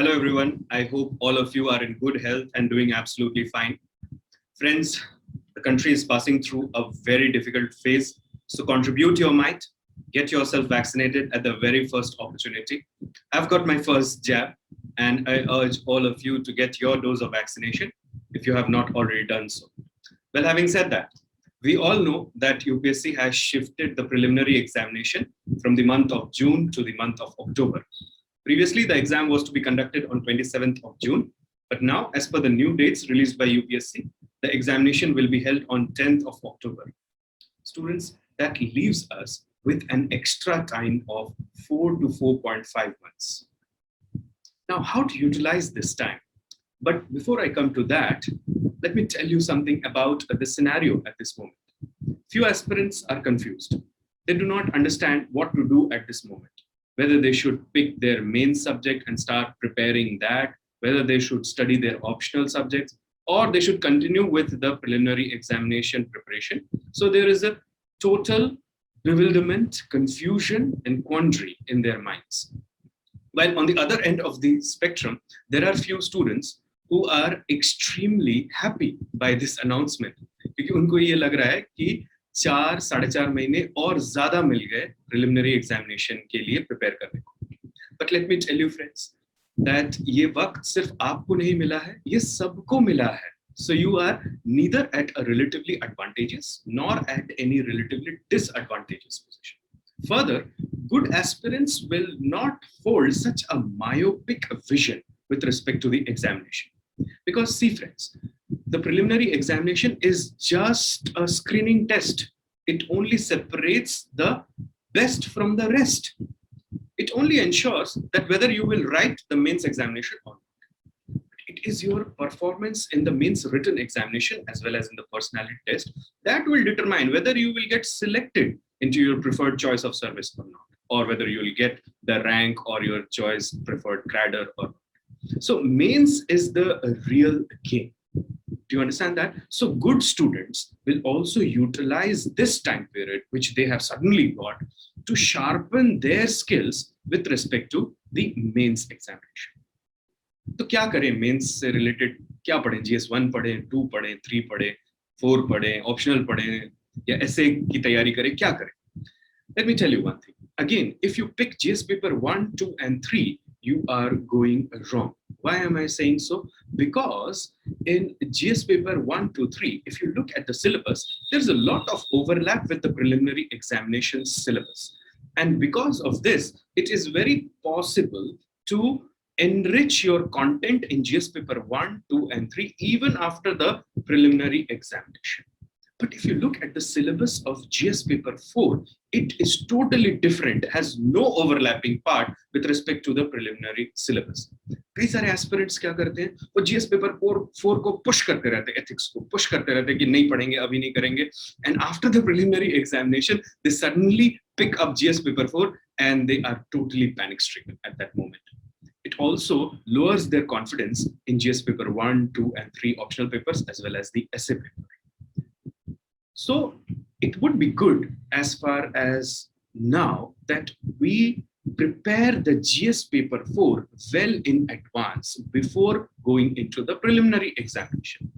Hello everyone. I hope all of you are in good health and doing absolutely fine. Friends, the country is passing through a very difficult phase. So contribute your might, get yourself vaccinated at the very first opportunity. I've got my first jab and I urge all of you to get your dose of vaccination if you have not already done so. Well, having said that, we all know that UPSC has shifted the preliminary examination from the month of June to the month of October. Previously, the exam was to be conducted on 27th of June, but now, as per the new dates released by UPSC, the examination will be held on 10th of October. Students, that leaves us with an extra time of 4 to 4.5 months. Now, how to utilize this time? But before I come to that, let me tell you something about the scenario at this moment. Few aspirants are confused. They do not understand what to do at this moment. Whether they should pick their main subject and start preparing that, whether they should study their optional subjects, or they should continue with the preliminary examination preparation. So there is a total bewilderment, confusion, and quandary in their minds. While on the other end of the spectrum, there are few students who are extremely happy by this announcement. क्योंकि उनको ये लग रहा है कि 4-4.5 महीने और ज़्यादा मिल गए preliminary examination के लिए prepare करने को. But let me tell you friends, that ये वक्त सिर्फ आपको नहीं मिला है, ये सबको मिला है. So you are neither at a relatively advantageous nor at any relatively disadvantageous position. Further, good aspirants will not hold such a myopic vision with respect to the examination. Because see friends, the preliminary examination is just a screening test. It only separates the best from the rest. It only ensures that whether you will write the mains examination or not. It is your performance in the mains written examination as well as in the personality test that will determine whether you will get selected into your preferred choice of service or not, or whether you will get the rank or your choice preferred cadre or not. So mains is the real game. Do you understand that? So good students will also utilize this time period, which they have suddenly got, to sharpen their skills with respect to the mains examination. तो क्या करें mains से related? क्या पढ़ें? GS1 पढ़ें, 2 पढ़ें, 3 पढ़ें, 4 पढ़ें, ऑप्शनल पढ़ें या ऐसे की तैयारी करें? क्या करें? Let me tell you one thing. Again, if you pick GS paper 1, 2 and 3, you are going wrong. Why am I saying so? Because in GS paper 1, 2, 3, if you look at the syllabus, there's a lot of overlap with the preliminary examination syllabus. And because of this, it is very possible to enrich your content in GS paper 1, 2 and 3 even after the preliminary examination. But if you look at the syllabus of GS paper 4, it is totally different, has no overlapping part with respect to the preliminary syllabus. कई सारे aspirants क्या करते हैं? वो GS paper 4 को push करते रहते हैं, ethics को push करते रहते हैं कि नहीं पढ़ेंगे, अभी नहीं करेंगे. And after the preliminary examination, they suddenly pick up GS paper 4 and they are totally panic-stricken at that moment. It also lowers their confidence in GS paper 1, 2 and 3 optional papers as well as the essay paper. So it would be good as far as now that we prepare the GS paper 4 well in advance before going into the preliminary examination.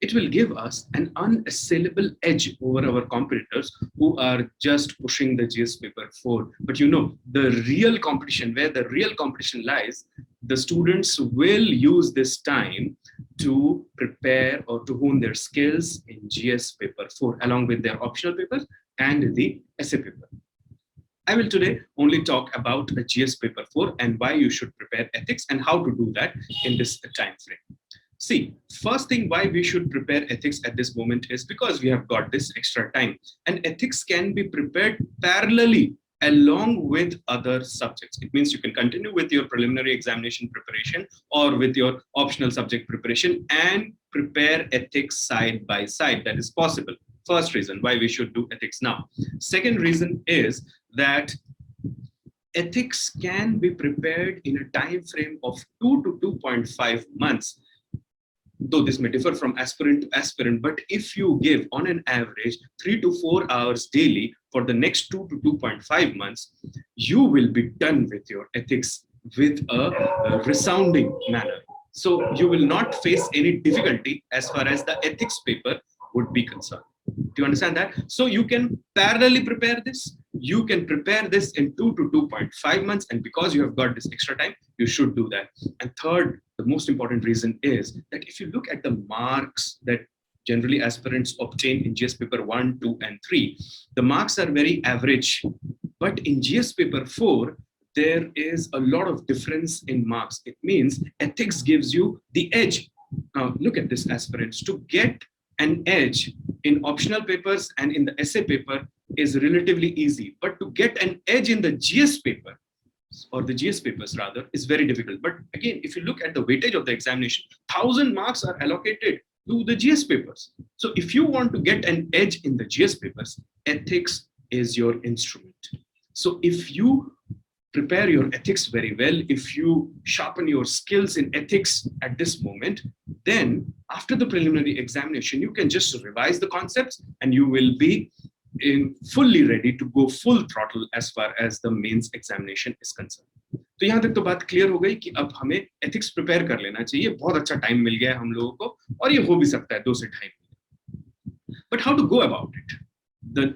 It will give us an unassailable edge over our competitors who are just pushing the GS paper 4. But you know, the real competition, where the real competition lies, the students will use this time to prepare or to hone their skills in GS paper 4 along with their optional papers and the essay paper. I will today only talk about the GS paper 4 and why you should prepare ethics and how to do that in this time frame. See, first thing why we should prepare ethics at this moment is because we have got this extra time, and ethics can be prepared parallelly along with other subjects. It means you can continue with your preliminary examination preparation or with your optional subject preparation and prepare ethics side by side. That is possible. First reason why we should do ethics now. Second reason is that ethics can be prepared in a time frame of 2 to 2.5 months. Though this may differ from aspirant to aspirant, but if you give on an average 3 to 4 hours daily for the next 2 to 2.5 months, you will be done with your ethics with a resounding manner. So you will not face any difficulty as far as the ethics paper would be concerned. Do you understand that? So you can parallelly prepare this. You can prepare this in 2 to 2.5 months. And because you have got this extra time, you should do that. And third, the most important reason is that if you look at the marks that generally aspirants obtain in GS paper 1, 2, and 3, the marks are very average. But in GS paper 4, there is a lot of difference in marks. It means ethics gives you the edge. Now, look at this, aspirants. To get an edge in optional papers and in the essay paper is relatively easy. But to get an edge in the GS paper, or the GS papers rather, is very difficult. But again, if you look at the weightage of the examination, 1,000 marks are allocated to the GS papers. So if you want to get an edge in the GS papers, ethics is your instrument. So if you prepare your ethics very well, if you sharpen your skills in ethics at this moment, then after the preliminary examination, you can just revise the concepts and you will be fully ready to go full throttle as far as the mains examination is concerned. तो यहाँ तक तो बात clear हो गई कि अब हमें एथिक्स प्रिपेयर कर लेना चाहिए. बहुत अच्छा टाइम मिल गया है हम लोगों को और ये हो भी सकता है 2 से 2.5 महीने. But how to go about it? The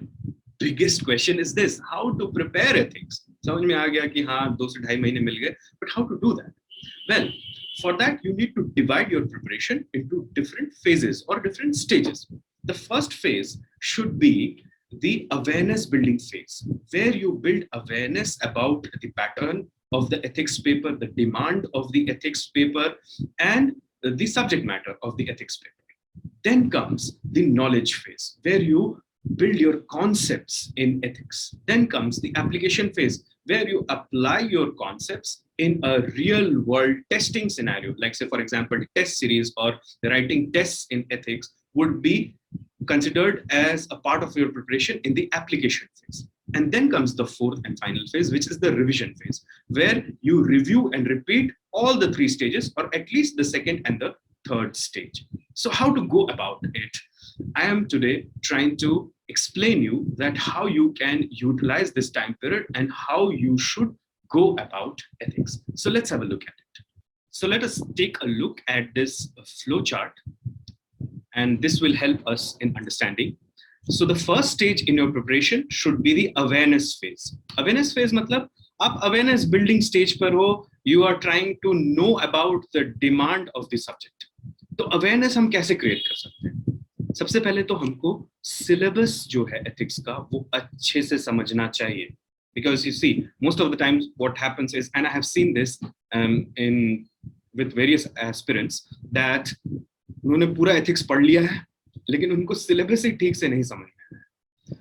biggest question is this: how to prepare ethics? समझ में आ गया कि हाँ 2 से 2.5 महीने मिल गए, but how to do that? Well, for that you need to divide your preparation into different phases or different stages. The first phase should be the awareness building phase, where you build awareness about the pattern of the ethics paper, the demand of the ethics paper, and the subject matter of the ethics paper. Then comes the knowledge phase, where you build your concepts in ethics. Then comes the application phase, where you apply your concepts in a real world testing scenario. Like say, for example, test series or writing tests in ethics would be considered as a part of your preparation in the application phase. And then comes the fourth and final phase, which is the revision phase, where you review and repeat all the 3 stages, or at least the second and the third stage. So how to go about it? I am today trying to explain you that how you can utilize this time period and how you should go about ethics. So let's have a look at it. So let us take a look at this flow chart, and this will help us in understanding. So the first stage in your preparation should be the awareness phase. Awareness phase मतलब आप awareness building stage पर हो, you are trying to know about the demand of the subject. तो awareness हम कैसे create कर सकते हैं? सबसे पहले तो हमको syllabus जो है ethics का वो अच्छे से समझना चाहिए. Because you see, most of the times what happens is, and I have seen this with various aspirants, that उन्होंने पूरा ethics पढ़ लिया है, लेकिन उनको syllabus ही ठीक से नहीं समझ में आया.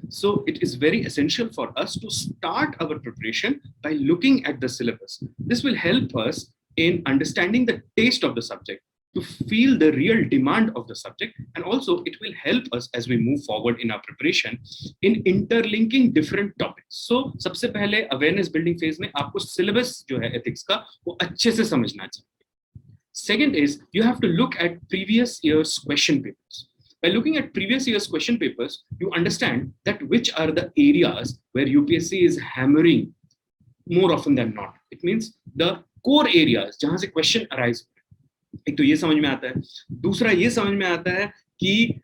So it is very essential for us to start our preparation by looking at the syllabus. This will help us in understanding the taste of the subject, to feel the real demand of the subject, and also it will help us as we move forward in our preparation in interlinking different topics. So सबसे पहले awareness building phase में आपको syllabus जो है ethics का वो अच्छे से समझना चाहिए. Second is you have to look at previous year's question papers. By looking at previous year's question papers, you understand that which are the areas where UPSC is hammering more often than not. It means the core areas जहाँ से question arise. एक तो ये समझ में आता है. दूसरा ये समझ में आता है कि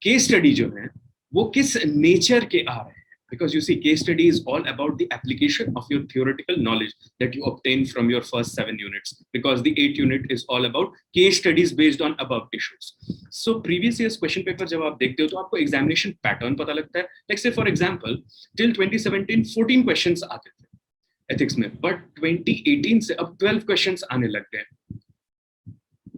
केस स्टडी जो है वो किस नेचर के आ रहे हैं. Because you see, case study is all about the application of your theoretical knowledge that you obtain from your first 7 units. Because the 8th unit is all about case studies based on above issues. So previous year's question paper जब आप देखते हो तो आपको examination pattern पता लगता है. Like say for example, till 2017 14 questions आते थे ethics में, but 2018 से अब 12 questions आने लग गए.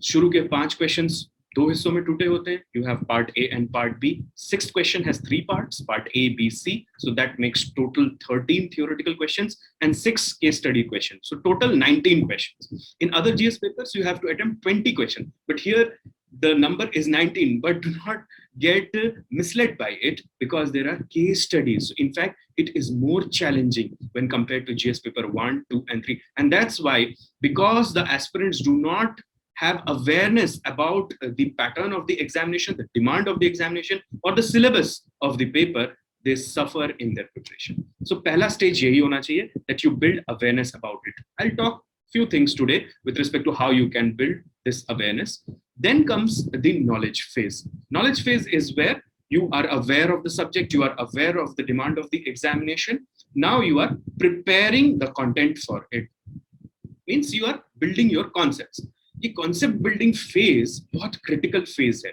शुरू के 5 questions 2 हिस्सों में टूटे होते हैं. You have part A and part B. 6th question has 3 parts, part A, B, C. So that makes total 13 theoretical questions and 6 case study questions. So total 19 questions. In other GS papers, you have to attempt 20 questions. But here the number is 19, but do not get misled by it because there are case studies. So in fact, it is more challenging when compared to GS paper 1, 2, and 3. And that's why, because the aspirants do not have awareness about the pattern of the examination, the demand of the examination, or the syllabus of the paper, they suffer in their preparation. So, pehla stage yahi hona chahiye, that you build awareness about it. I'll talk few things today with respect to how you can build this awareness. Then comes the knowledge phase. Knowledge phase is where you are aware of the subject, you are aware of the demand of the examination. Now you are preparing the content for it. Means you are building your concepts. ये concept building phase बहुत critical phase है.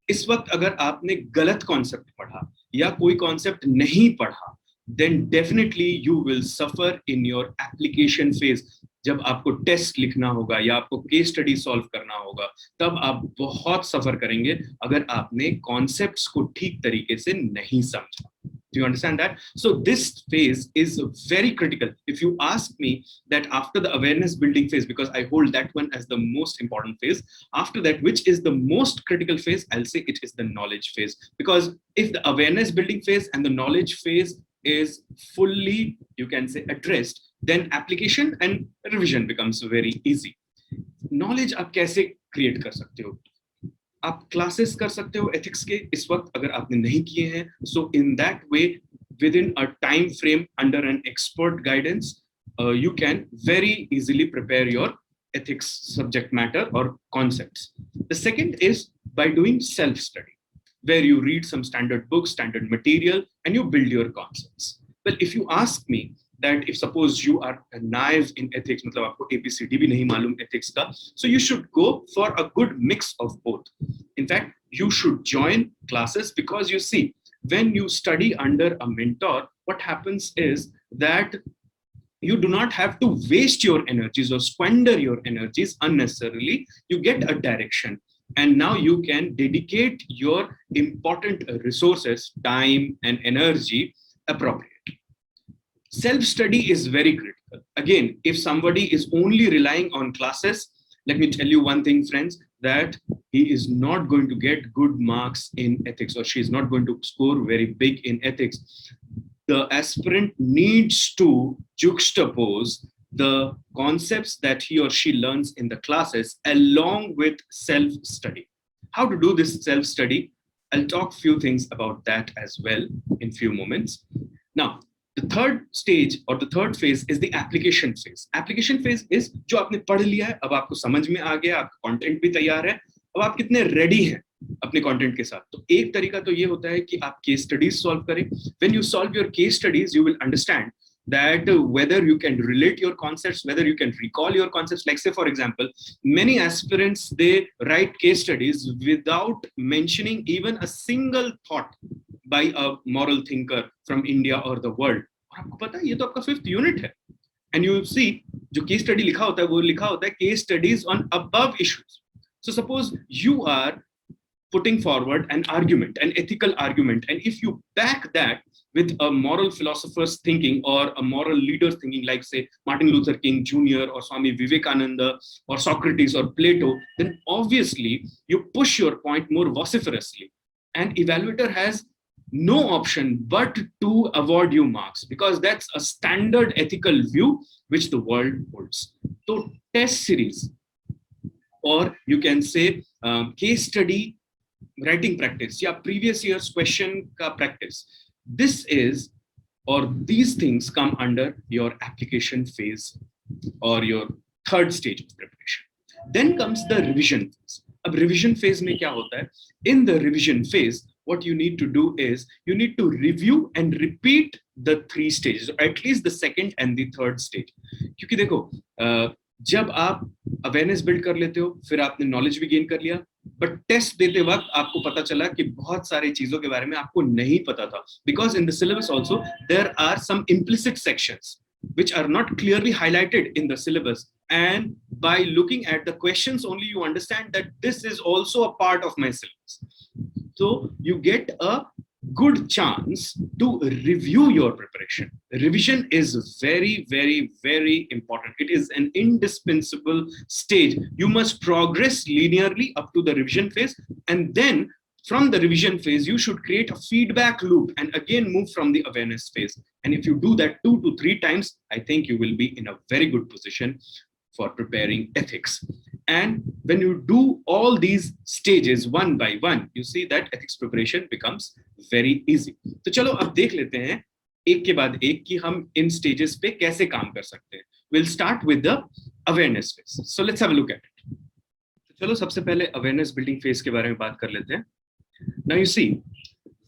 इस वक्त अगर आपने गलत concept पढ़ा या कोई concept नहीं पढ़ा, then definitely you will suffer in your application phase. जब आपको टेस्ट लिखना होगा या आपको केस स्टडी सॉल्व करना होगा, तब आप बहुत सफर करेंगे अगर आपने कॉन्सेप्ट्स को ठीक तरीके से नहीं समझा. Do you understand that? So this phase is very critical. If you ask me that after the awareness building phase, because I hold that one as the most important phase, after that, which is the most critical phase, I'll say it is the knowledge phase. Because if the awareness building phase and the knowledge phase is fully, you can say, addressed, then application and revision becomes very easy. Knowledge आप कैसे create कर सकते हो? आप classes कर सकते हो ethics के इस वक्त अगर आपने नहीं किए हैं. So in that way within a time frame under an expert guidance you can very easily prepare your ethics subject matter or concepts. The second is by doing self-study, where you read some standard books, standard material, and you build your concepts. Well, if you ask me that if suppose you are naive in ethics, मतलब आपको ABCD भी नहीं मालूम ethics का, so you should go for a good mix of both. In fact, you should join classes because you see, when you study under a mentor, what happens is that you do not have to waste your energies or squander your energies unnecessarily. You get a direction, and now you can dedicate your important resources, time and energy appropriately. Self-study is very critical. Again, if somebody is only relying on classes, let me tell you one thing, friends, that he is not going to get good marks in ethics, or she is not going to score very big in ethics. The aspirant needs to juxtapose the concepts that he or she learns in the classes along with self-study. How to do this self-study? I'll talk few things about that as well in few moments. Now, the third stage or the third phase is the application phase. Application phase is जो आपने पढ़ लिया है, अब आपको समझ में आ गया, आपका कंटेंट भी तैयार है, अब आप कितने रेडी हैं अपने कंटेंट के साथ. तो एक तरीका तो ये होता है कि आप केस स्टडीज सॉल्व करें. When you solve your case studies, you will understand that whether you can relate your concepts, whether you can recall your concepts. Like say, for example, many aspirants, they write case studies without mentioning even a single thought by a moral thinker from India or the world. और आपको पता है ये तो आपका 5th unit है. And you see, जो case study लिखा होता है वो लिखा होता है case studies on above issues. So suppose you are putting forward an argument, an ethical argument, and if you back that with a moral philosopher's thinking or a moral leader's thinking, like say Martin Luther King Jr. or Swami Vivekananda or Socrates or Plato, then obviously you push your point more vociferously. And evaluator has no option but to award you marks, because that's a standard ethical view which the world holds. So test series, or you can say case study writing practice, yeah, previous year's question ka practice. This is, or these things come under your application phase or your third stage of preparation. Then comes the revision phase. Ab revision phase mein kya hota hai? In the revision phase, what you need to do is you need to review and repeat the 3 stages, or at least the second and the third stage. क्योंकि देखो, जब आप awareness build कर लेते हो, फिर आपने knowledge भी गेन कर लिया, बट टेस्ट देते वक्त आपको पता चला कि बहुत सारी चीजों के बारे में आपको नहीं पता था. Because in the syllabus also there are some implicit sections which are not clearly highlighted in the syllabus, and by looking at the questions only you understand that this is also a part of my syllabus. So you get a good chance to review your preparation. Revision is very, very, very important. It is an indispensable stage. You must progress linearly up to the revision phase, and then from the revision phase, you should create a feedback loop and again move from the awareness phase. And if you do that 2 to 3 times, I think you will be in a very good position for preparing ethics. And when you do all these stages one by one, you see that ethics preparation becomes very easy. तो चलो अब देख लेते हैं एक के बाद एक कि हम इन stages पे कैसे काम कर सकते हैं. we'll start with the awareness phase. So let's have a look at it. चलो सबसे पहले awareness building phase के बारे में बात कर लेते हैं. Now you see,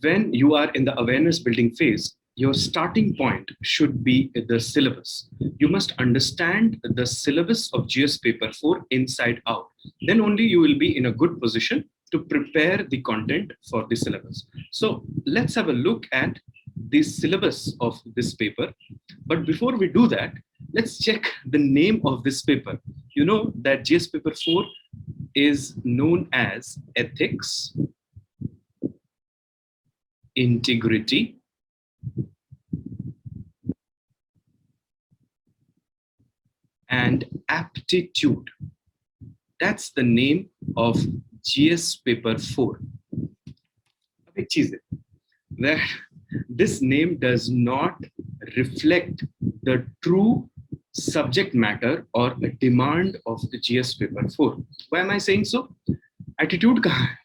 when you are in the awareness building phase, your starting point should be the syllabus. You must understand the syllabus of GS paper 4 inside out. Then only you will be in a good position to prepare the content for the syllabus. So let's have a look at the syllabus of this paper. But before we do that, let's check the name of this paper. You know that GS paper 4 is known as Ethics, Integrity, and Aptitude. That's the name of GS paper 4. Big cheese. That this name does not reflect the true subject matter or the demand of the GS paper 4. Why am I saying so? Attitude kahan hai?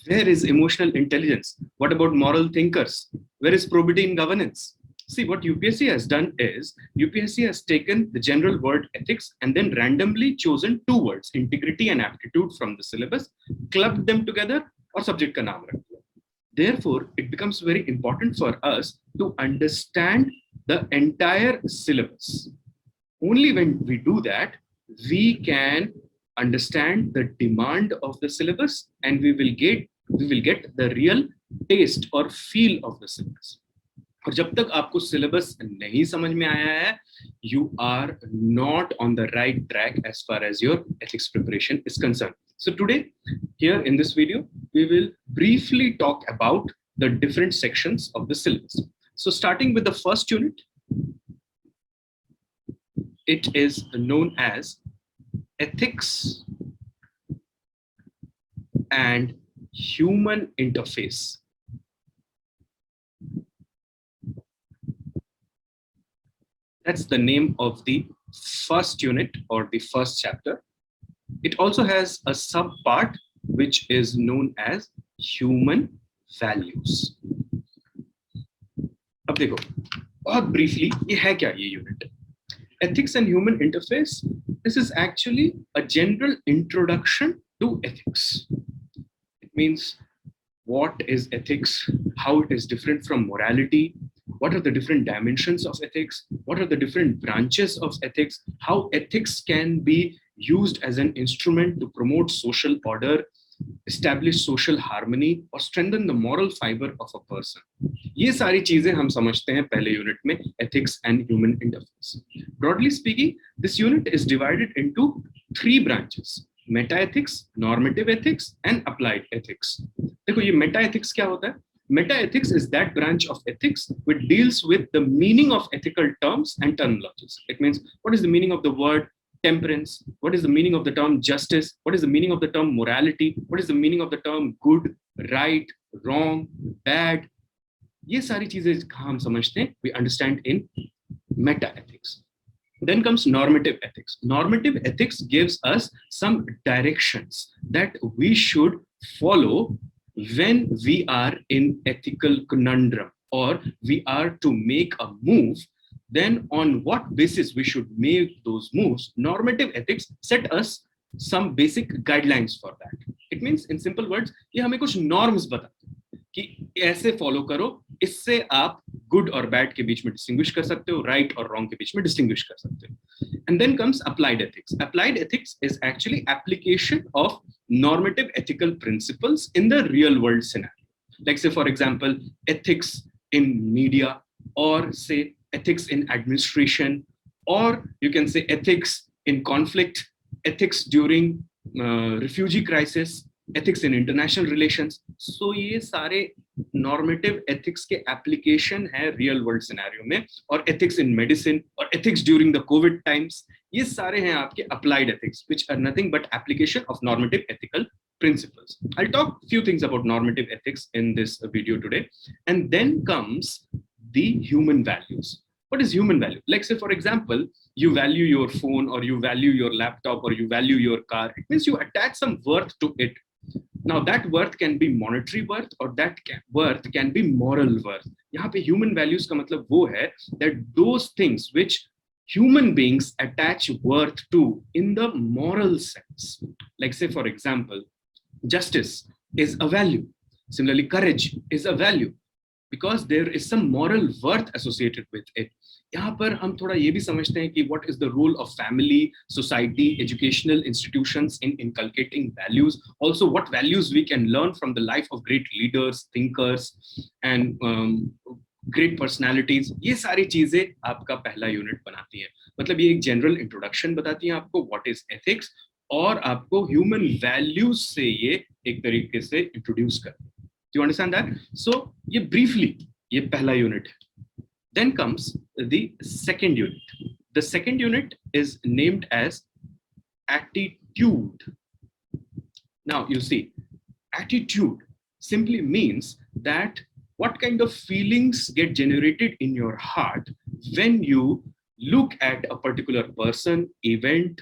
Where is emotional intelligence? What about moral thinkers? Where is probity in governance? See, what UPSC has done is, UPSC has taken the general word ethics and then randomly chosen two words, integrity and aptitude, from the syllabus, clubbed them together, or subject ka naam rakh diya. Therefore, it becomes very important for us to understand the entire syllabus. Only when we do that, we can understand the demand of the syllabus and we will get the real taste or feel of the syllabus. और जब तक आपको syllabus नहीं समझ में आया है, you are not on the right track as far as your ethics preparation is concerned. So today, here in this video, we will briefly talk about the different sections of the syllabus. So starting with the first unit, it is known as Ethics and Human Interface. That's the name of the first unit or the first chapter. It also has a sub-part which is known as Human Values. अब देखो, बहुत briefly, ये है क्या ये unit? Ethics and Human Interface, this is actually a general introduction to ethics. It means what is ethics, how it is different from morality, what are the different dimensions of ethics, what are the different branches of ethics, how ethics can be used as an instrument to promote social order, establish social harmony, or strengthen the moral fiber of a person. ये सारी चीजें हम समझते हैं पहले unit में, ethics and human interface. Broadly speaking, this unit is divided into three branches: meta ethics, normative ethics, and applied ethics. देखो ये meta ethics क्या होता है? Meta ethics is that branch of ethics which deals with the meaning of ethical terms and terminologies. It means what is the meaning of the word temperance, what is the meaning of the term justice, what is the meaning of the term morality, what is the meaning of the term good, right, wrong, bad. ये सारी चीजें हम समझते हैं, we understand in meta ethics. Then comes normative ethics. Normative ethics gives us some directions that we should follow when we are in ethical conundrum or we are to make a move. Then on what basis we should make those moves. Normative ethics set us some basic guidelines for that. It means in simple words, ये हमें कुछ norms बताते हैं कि ऐसे follow करो, इससे आप good और bad के बीच में distinguish कर सकते हो, right और wrong के बीच में distinguish कर सकते हो. And then comes applied ethics. Applied ethics is actually application of normative ethical principles in the real world scenario. Like say for example, ethics in media, or say ethics in administration, or you can say ethics in conflict, ethics during refugee crisis, ethics in international relations. So ये सारे normative ethics के application है real world scenario में, और ethics in medicine, or ethics during the COVID times. ये सारे हैं आपके applied ethics, which are nothing but application of normative ethical principles. I'll talk a few things about normative ethics in this video today. And then comes the human values. What is human value? Like say for example, you value your phone, or you value your laptop, or you value your car. It means you attach some worth to it. Now that worth can be monetary worth, or that worth can be moral worth. यहाँ पे human values का मतलब वो है that those things which human beings attach worth to in the moral sense. Like say, for example, justice is a value. Similarly, courage is a value because there is some moral worth associated with it. यहाँ पर हम थोड़ा ये भी समझते हैं कि what is the role of family, society, educational institutions in inculcating values. Also, what values we can learn from the life of great leaders, thinkers, and great personalities. ये सारी चीजें आपका पहला यूनिट बनाती हैं. मतलब ये एक जनरल इंट्रोडक्शन बताती हैं आपको what is ethics और आपको ह्यूमन वैल्यूज से ये एक तरीके से इंट्रोड्यूस करते हैं. Do you understand that? So ये briefly ये पहला यूनिट है. Then comes the second unit. The second unit is named as attitude. Now you see, attitude simply means that what kind of feelings get generated in your heart when you look at a particular person, event,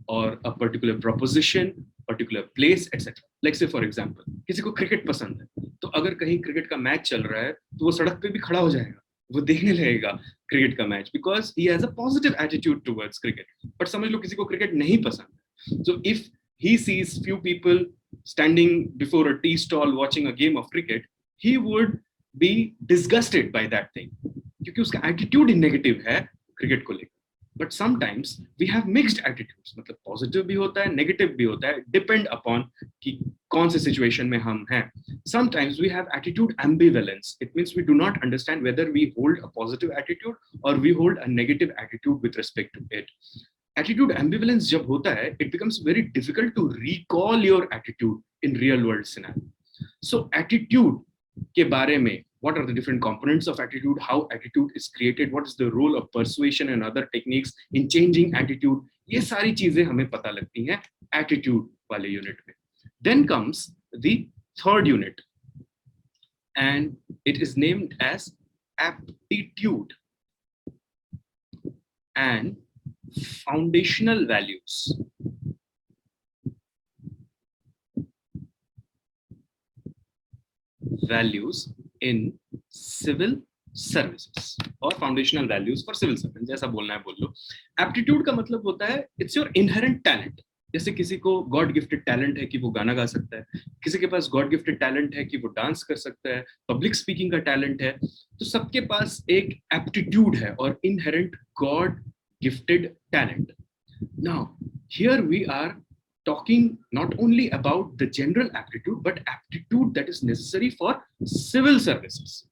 or a particular proposition, particular place, etc. Like say for example, किसी को cricket पसंद है, तो अगर कहीं cricket का match चल रहा है तो वो सड़क पे भी खड़ा हो जाएगा, वो देखने लगेगा क्रिकेट का match, because he has a positive attitude towards cricket. But समझ लो किसी को क्रिकेट नहीं पसंद है, so if he sees few people standing before a tea stall watching a game of cricket, he would be disgusted by that thing, क्योंकि उसका attitude ही negative है cricket को लेकर. But sometimes we have mixed attitudes, मतलब positive भी होता है, negative भी होता है, depend upon कि कौन से situation में हम हैं. Sometimes we have attitude ambivalence. It means we do not understand whether we hold a positive attitude or we hold a negative attitude with respect to it. Attitude ambivalence जब होता है, it becomes very difficult to recall your attitude in real world scenario. So attitude के बारे में, what are the different components of attitude, how attitude is created, what is the role of persuasion and other techniques in changing attitude, ये सारी चीजें हमें पता लगती हैं attitude वाले यूनिट में. Then comes the third unit and it is named as aptitude and foundational values. Values in civil services or foundational values for civil servants, जैसा बोलना है बोल लो. Aptitude का मतलब होता है it's your inherent talent. जैसे किसी को गॉड गिफ्टेड टैलेंट है कि वो गाना गा सकता है, किसी के पास गॉड गिफ्टेड टैलेंट है कि वो डांस कर सकता है, पब्लिक स्पीकिंग का टैलेंट है, तो सबके पास एक एप्टीट्यूड है और inherent god gifted talent. Now here we are talking not only about the general aptitude, but aptitude that is necessary for civil services.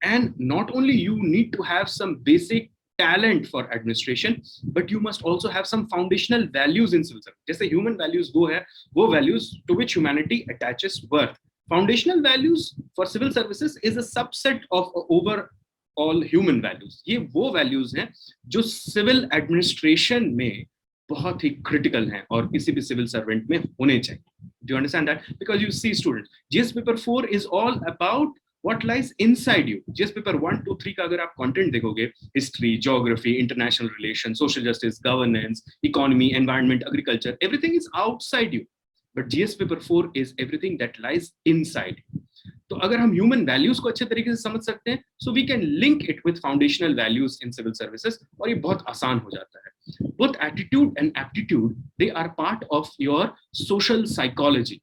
And not only you need to have some basic talent for administration, but you must also have some foundational values in civil service. जैसे human values वो values to which humanity attaches worth. Foundational values for civil services is a subset of overall human values. ये वो values हैं जो civil administration में बहुत ही critical हैं और किसी भी सिविल सर्वेंट में होने चाहिए. Do you understand that? Because you see students, GS paper 4 is all about what lies inside you. GS paper 1, 2, 3 का अगर आप कंटेंट देखोगे, history, geography, international relations, social justice, governance, economy, environment, agriculture, everything is outside you. But GS paper 4 is everything that lies inside you. तो अगर हम human values को अच्छे तरीके से समझ सकते हैं, so we can link it with foundational values in civil services, और ये बहुत आसान हो जाता है. Both attitude and aptitude, they are part of your social psychology,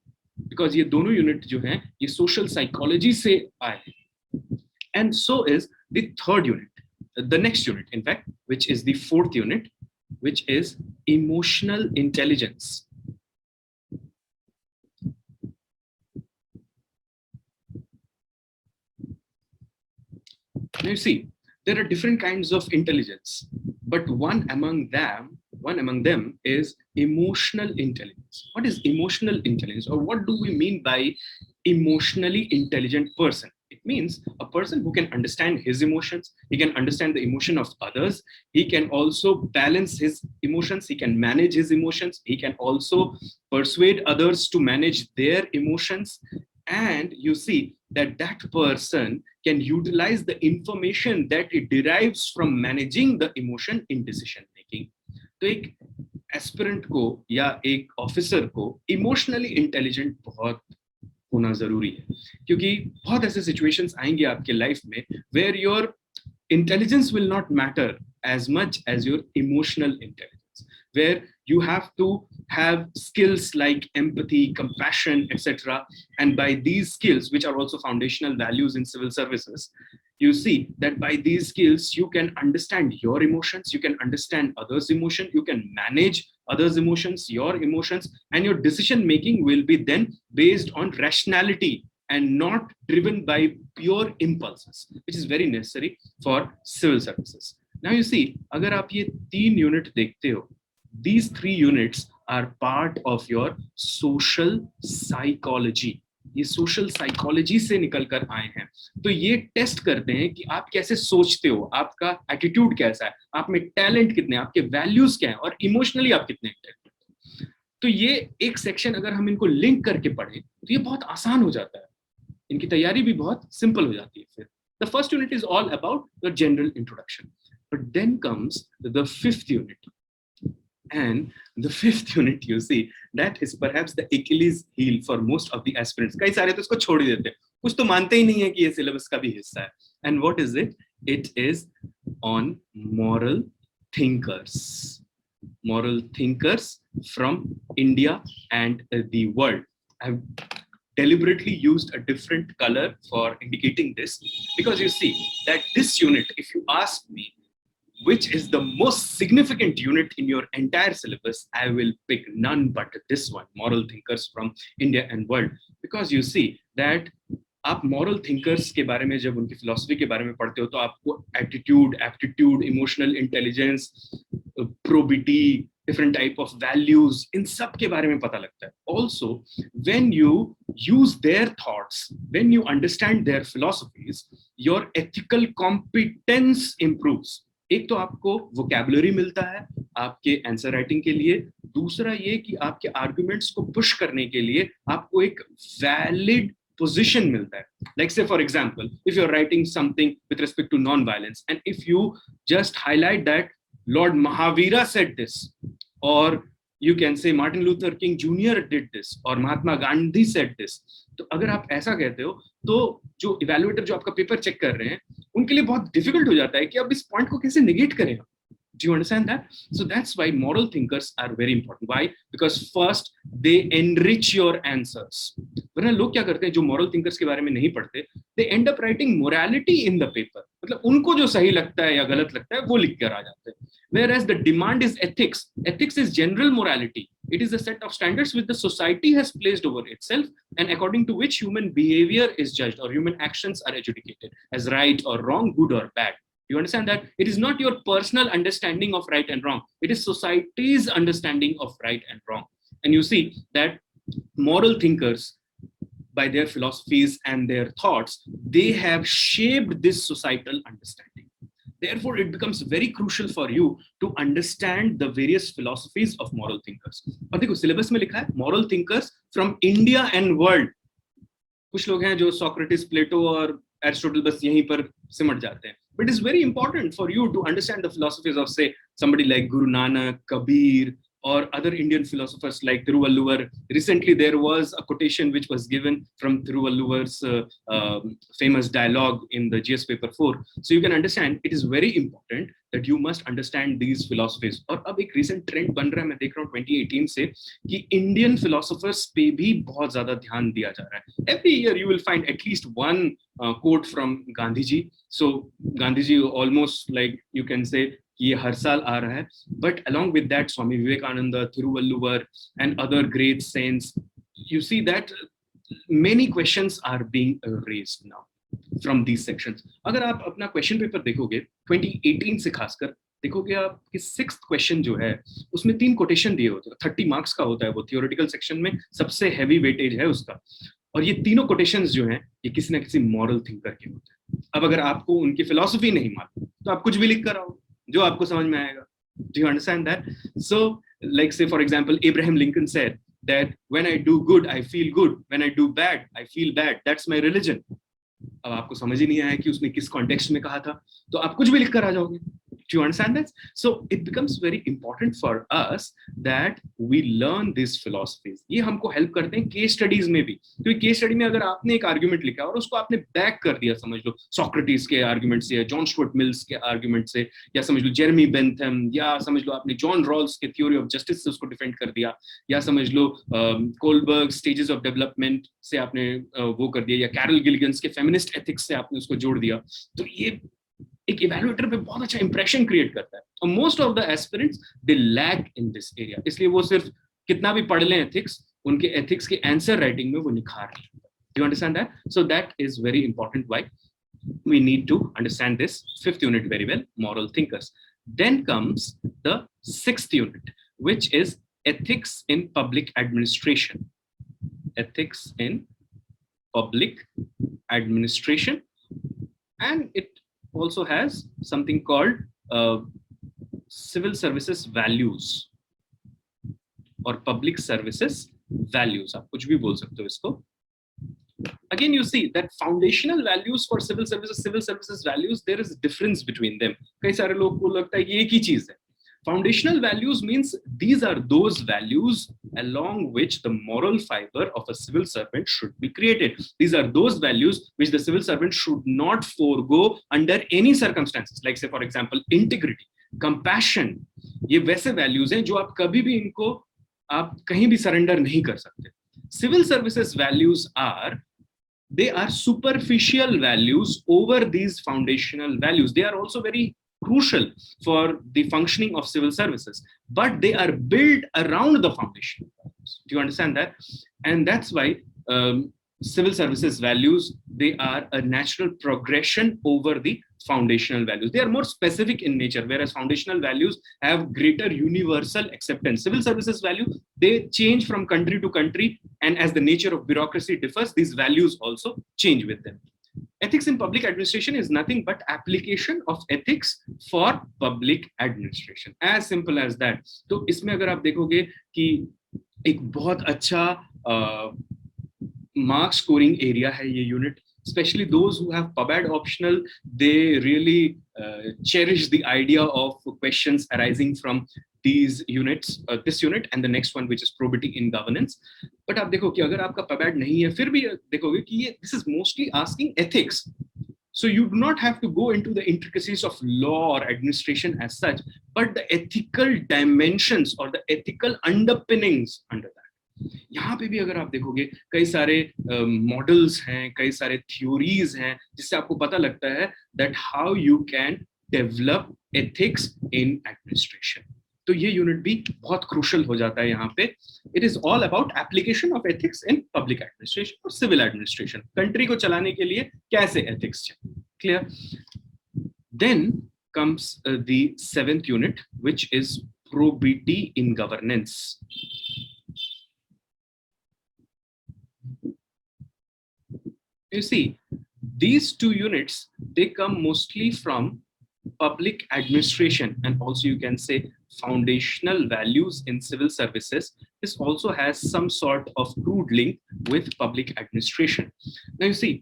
because ये दोनों यूनिट जो हैं ये social psychology से आए हैं. And so is the third unit, the next unit in fact, which is the fourth unit, which is emotional intelligence. Now you see, there are different kinds of intelligence, but one among them is emotional intelligence. What is emotional intelligence, or what do we mean by emotionally intelligent person? It means a person who can understand his emotions, he can understand the emotion of others, he can also balance his emotions, he can manage his emotions, he can also persuade others to manage their emotions. And you see that person can utilize the information that it derives from managing the emotion in decision making. तो एक aspirant को या एक officer को emotionally intelligent बहुत होना जरूरी है, क्योंकि बहुत ऐसे सिचुएशंस आएंगे आपके लाइफ में where your intelligence will not matter as much as your emotional intelligence, where you have to have skills like empathy, compassion, etc. And by these skills, which are also foundational values in civil services, you see that by these skills you can understand your emotions, you can understand others' emotion, you can manage others' emotions, your emotions, and your decision making will be then based on rationality and not driven by pure impulses, which is very necessary for civil services. Now you see, agar aap ye 3 unit dekhte ho, these 3 units are part of your social psychology. ये social psychology से निकल कर आए हैं, तो ये test करते हैं कि आप कैसे सोचते हो, आपका एटीट्यूड कैसा है, आप में टैलेंट कितने हैं, आपके वैल्यूज क्या हैं, और इमोशनली आप कितने इंटेलिजेंट। तो ये एक सेक्शन अगर हम इनको लिंक करके पढ़ें तो ये बहुत आसान हो जाता है, इनकी तैयारी भी बहुत सिंपल हो जाती है। फिर the first unit is all about your general introduction, but then comes the fifth unit. And the fifth unit, you see, that is perhaps the Achilles heel for most of the aspirants. कई सारे तो इसको छोड़ ही देते हैं, कुछ तो मानते ही नहीं है कि ये सिलेबस का भी हिस्सा है. And what is it? It is on moral thinkers. Moral thinkers from India and the world. I've deliberately used a different color for indicating this because you see that this unit, if you ask me, which is the most significant unit in your entire syllabus, I will pick none but this one, moral thinkers from India and world. Because you see that आप moral thinkers के बारे में जब उनकी philosophy के बारे में पढ़ते हो तो आपको attitude, aptitude, emotional intelligence, probity, different type of values, इन सब के बारे में पता लगता है. Also, when you use their thoughts, when you understand their philosophies, your ethical competence improves. एक तो आपको वोकैबुलरी मिलता है आपके आंसर राइटिंग के लिए, दूसरा ये कि आपके आर्गुमेंट्स को पुश करने के लिए आपको एक वैलिड position मिलता है. Like say for example, if you're writing something with respect to non-violence and if you just highlight that Lord Mahavira said this, or you can say Martin Luther King Jr. did this, or Mahatma Gandhi said this, तो अगर आप ऐसा कहते हो तो जो evaluator जो आपका पेपर चेक कर रहे हैं उनके लिए बहुत डिफिकल्ट हो जाता है कि अब इस पॉइंट को कैसे नेगेट करें. Do you understand that? So that's why moral thinkers are very important. Why? Because first they enrich your answers. वरना लोग क्या करते हैं जो moral thinkers के बारे में नहीं पढ़ते, they end up writing morality in the paper. मतलब उनको जो सही लगता है या गलत लगता है वो लिख कर आ जाते हैं. Whereas the demand is ethics. Ethics is general morality. It is a set of standards which the society has placed over itself and according to which human behavior is judged or human actions are adjudicated as right or wrong, good or bad. You understand that? It is not your personal understanding of right and wrong. It is society's understanding of right and wrong. And you see that moral thinkers, by their philosophies and their thoughts, they have shaped this societal understanding. Therefore, it becomes very crucial for you to understand the various philosophies of moral thinkers. और देखो syllabus में लिखा है moral thinkers from India and world. कुछ लोग हैं जो Socrates, Plato और Aristotle बस यहीं पर सिमट जाते हैं. But it's very important for you to understand the philosophies of, say, somebody like Guru Nanak, Kabir, or other Indian philosophers like Tiruvallur. Recently, there was a quotation which was given from Tiruvallur's famous dialogue in the GS paper 4. So you can understand it is very important that you must understand these philosophies. और अब एक recent trend बन रहा है, मैं देख रहा हूँ 2018 से कि Indian philosophers पे भी बहुत ज़्यादा ध्यान दिया जा रहा है. Every year you will find at least one quote from Gandhi ji. So Gandhi ji almost like you can say ये हर साल आ रहा है, but along with that Swami Vivekananda, Tiruvallur and other great saints, you see that many questions are being raised now from these sections. अगर आप अपना question paper देखोगे 2018 से खासकर देखोगे आप कि 6th question जो है उसमें 3 quotation दिए होते हैं, 30 marks का होता है वो, theoretical section में सबसे heavy weightage है उसका, और ये तीनों quotations जो हैं ये किसी ना किसी moral thinker के होते हैं. अब अगर आपको उनकी philosophy नहीं मालूम तो आप कुछ भी लिख कर आओ जो आपको समझ में आएगा. Do you understand that? So, like say for example, Abraham Lincoln said that when I do good, I feel good. When I do bad, I feel bad. That's my religion. अब आपको समझ ही नहीं आया कि उसने किस कॉन्टेक्स्ट में कहा था, तो आप कुछ भी लिख कर आ जाओगे. Do you understand that? So it becomes very important for us that we learn these philosophies. ये हमको help करते हैं केस स्टडीज में भी, क्योंकि केस स्टडी में अगर आपने एक आर्ग्यूमेंट लिखा और उसको आपने बैक कर दिया, समझ लो सोक्रेटिस के आर्ग्यूमेंट से, या जॉन स्टुअर्ट मिल्स के आर्ग्यूमेंट से, या समझ लो जेरेमी बेंथम, या समझ लो आपने जॉन रॉल्स के थ्योरी ऑफ जस्टिस से उसको डिफेंड कर दिया, या समझ लो कोलबर्ग स्टेजेस ऑफ डेवलपमेंट से आपने वो कर दिया, या कैरल गिलिगन्स के फेमिनिस्ट एथिक्स से आपने उसको जोड़ दिया, तो ये एक इवैल्यूएटर पे बहुत अच्छा इंप्रेशन क्रिएट करता है. और most of the aspirants they lag in this area, इसलिए वो सिर्फ कितना भी पढ़ लें एथिक्स, उनके एथिक्स के आंसर राइटिंग में वो निखार नहीं होता. You understand that? So that is very important why we need to understand this fifth unit very well, moral thinkers. Then comes the sixth unit, which is ethics in public administration. Ethics in public administration, and it also has something called civil services values or public services values. आप कुछ भी बोल सकते हो इसको. Again, you see that foundational values for civil services values, there is a difference between them. कई सारे लोग को लगता है ये एक ही चीज है. Foundational values means these are those values along which the moral fiber of a civil servant should be created. These are those values which the civil servant should not forego under any circumstances. Like say for example, integrity, compassion. ये वैसे values हैं जो आप कभी भी इनको आप कहीं भी surrender नहीं कर सकते. Civil services values they are superficial values over these foundational values. They are also very crucial for the functioning of civil services, but they are built around the foundational values. Do you understand that? And that's why civil services values, they are a natural progression over the foundational values. They are more specific in nature, whereas foundational values have greater universal acceptance. Civil services value, they change from country to country, and as the nature of bureaucracy differs, these values also change with them. Ethics in public administration is nothing but application of ethics for public administration. As simple as that. तो इसमें अगर आप देखोगे कि एक बहुत अच्छा mark scoring area है ये unit. Especially those who have pub-ad optional, they really cherish the idea of questions arising from these units, this unit and the next one, which is probity in governance. But आप देखो कि अगर आपका pub-ad नहीं है, फिर भी देखोगे कि ये this is mostly asking ethics. So you do not have to go into the intricacies of law or administration as such, but the ethical dimensions or the ethical underpinnings under that. यहाँ पे भी अगर आप देखोगे कई सारे models हैं, कई सारे थ्योरीज हैं, जिससे आपको पता लगता है that how you can develop ethics in administration. तो ये यूनिट भी बहुत क्रूशल हो जाता है यहाँ पे. It is all about application of ethics in public administration और सिविल एडमिनिस्ट्रेशन. कंट्री को चलाने के लिए कैसे एथिक्स चाहिए. Clear? Then comes the seventh unit, which is probity in governance. You see, these two units, they come mostly from public administration, and also you can say foundational values in civil services. This also has some sort of crude link with public administration. Now you see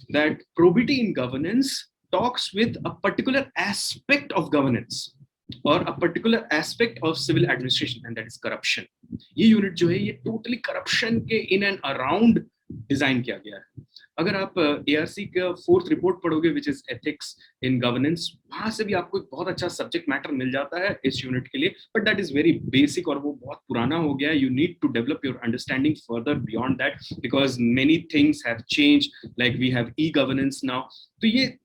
that probity in governance talks with a particular aspect of governance or a particular aspect of civil administration, and that is corruption. ये unit जो है ये totally corruption के in and around design किया गया है. अगर आप ARC का फोर्थ रिपोर्ट पढ़ोगे which is ethics in governance, वहां से भी आपको एक बहुत अच्छा सब्जेक्ट मैटर मिल जाता है इस यूनिट के लिए, but that is very basic और वो बहुत पुराना हो गया है. You need to develop your understanding further beyond that because many things have change, like we have e governance now. तो ये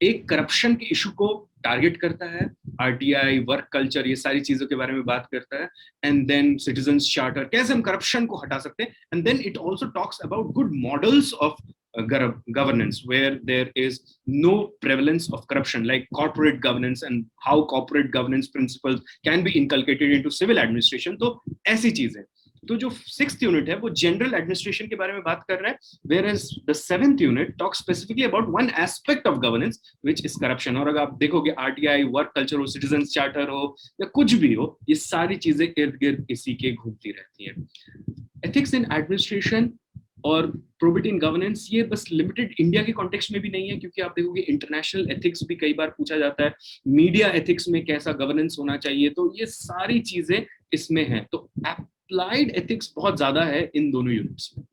एक करप्शन के इशू को टारगेट करता है, आरटीआई, वर्क कल्चर, ये सारी चीजों के बारे में बात करता है. एंड देन सिटीजंस चार्टर, कैसे हम करप्शन को हटा सकते हैं. And then it also talks about good models of governance where there is no prevalence of corruption, like corporate governance and how corporate governance principles can be inculcated into civil administration. तो ऐसी चीजें. तो जो sixth unit है वो general administration के बारे में बात कर रहा है, whereas the seventh unit talks specifically about one aspect of governance which is corruption. और अगर आप देखोगे आरटीआई, वर्क कल्चर हो, सिटीजंस चार्टर हो या कुछ भी हो, ये सारी चीजें इर्द गिर्द इसी के घूमती रहती हैं. एथिक्स इन एडमिनिस्ट्रेशन और प्रोबिटी इन गवर्नेंस ये बस लिमिटेड इंडिया के कॉन्टेक्स्ट में भी नहीं है, क्योंकि आप देखोगे इंटरनेशनल एथिक्स भी कई बार पूछा जाता है, मीडिया एथिक्स में कैसा गवर्नेंस होना चाहिए, तो ये सारी चीजें इसमें है। तो अप्लाइड एथिक्स बहुत ज्यादा है इन दोनों यूनिट्स में।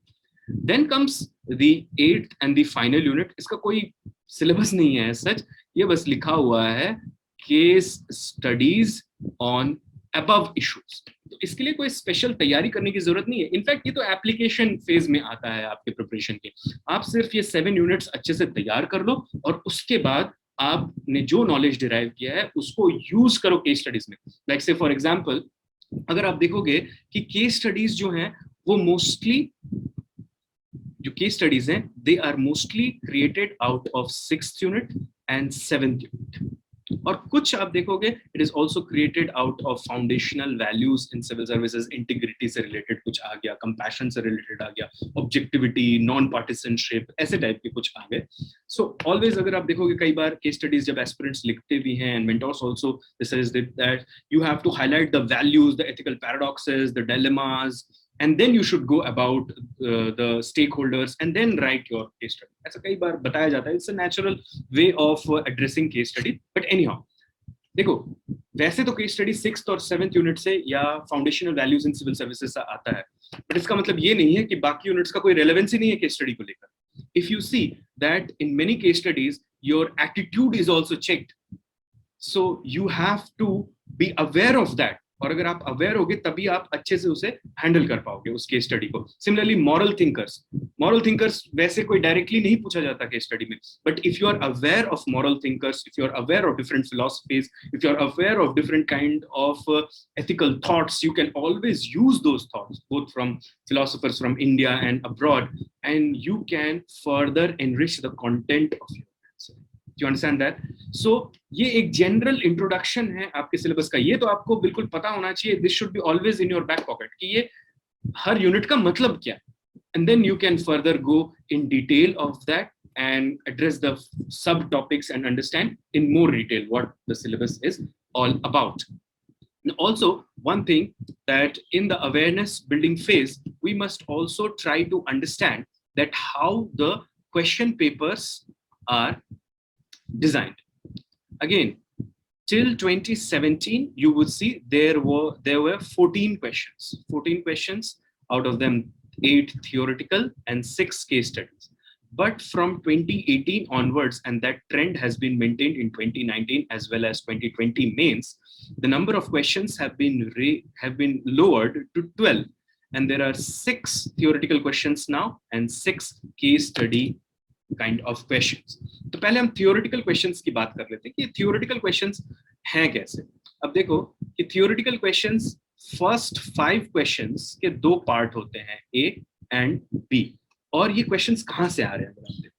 Then comes the 8th and the final unit. इसका कोई सिलेबस नहीं है सच, ये बस लिखा हुआ है case studies on above issues. तो इसके लिए कोई स्पेशल तैयारी करने की जरूरत नहीं है। इनफैक्ट ये तो एप्लीकेशन फेज में आता है आपके प्रिपरेशन के। आप सिर्फ ये 7 यूनिट्स अच्छे से तैयार कर लो और उसके बाद आपने जो नॉलेज डिराइव किया है उसको यूज करो केस स्टडीज में। लाइक से फॉर एग्जांपल, अगर आप देखोगे कि केस स्टडीज जो हैं वो मोस्टली, जो केस स्टडीज हैं they are mostly created out of 6th unit and 7th unit. और कुछ आप देखोगे it is also created out of foundational values in civil services, integrity से रिलेटेड कुछ आ गया, कंपैशन से रिलेटेड आ गया, ऑब्जेक्टिविटी, नॉन पार्टिसनशिप, ऐसे टाइप के कुछ आ गए। सो ऑलवेज अगर आप देखोगे कई बार केस स्टडीज जब एस्पिरेंट्स लिखते भी हैं, and mentors also this that you have to highlight the values, the ethical paradoxes, the dilemmas, and then you should go about the stakeholders and then write your case study. ऐसा कई बार बताया जाता है, it's a natural way of addressing case study. But anyhow, देखो वैसे तो case study 6th और 7th unit से या foundational values in civil services से आता है, बट इसका मतलब ये नहीं है कि बाकी यूनिट्स का कोई रेलेवेंसी नहीं है केस स्टडी को लेकर। If you see that in many case studies your attitude is also checked, so you have to be aware of that, और अगर आप अवेयर होगे तभी आप अच्छे से उसे हैंडल कर पाओगे उस केस स्टडी को। सिमिलरली मॉरल थिंकर्स वैसे कोई डायरेक्टली नहीं पूछा जाता केस स्टडी में, but if you are aware of moral thinkers, if you are aware of different philosophies, if you are aware of different kind of ethical thoughts, you can always use those thoughts both from philosophers from India and abroad, and you can further enrich the content of your answer. You understand that? So ये एक general introduction है आपके syllabus का। ये तो आपको बिल्कुल पता होना चाहिए, this should be always in your back pocket कि ये हर यूनिट का मतलब क्या है, and then you can further go in detail of that and address the subtopics and understand in more detail what the syllabus is all about. And also, one thing that in the awareness building phase, we must also try to understand that how the question papers are designed. Again, till 2017, you would see there were 14 questions. 14 questions, out of them 8 theoretical and 6 case studies. But from 2018 onwards, and that trend has been maintained in 2019 as well as 2020 mains, the number of questions have been lowered to 12, and there are 6 theoretical questions now and 6 case study kind of questions. तो पहले हम theoretical questions की बात कर लेते हैं कि theoretical questions हैं कैसे। अब देखो कि theoretical questions first 5 questions के 2 पार्ट होते हैं, A and B। और ये क्वेश्चंस कहाँ से आ रहे हैं?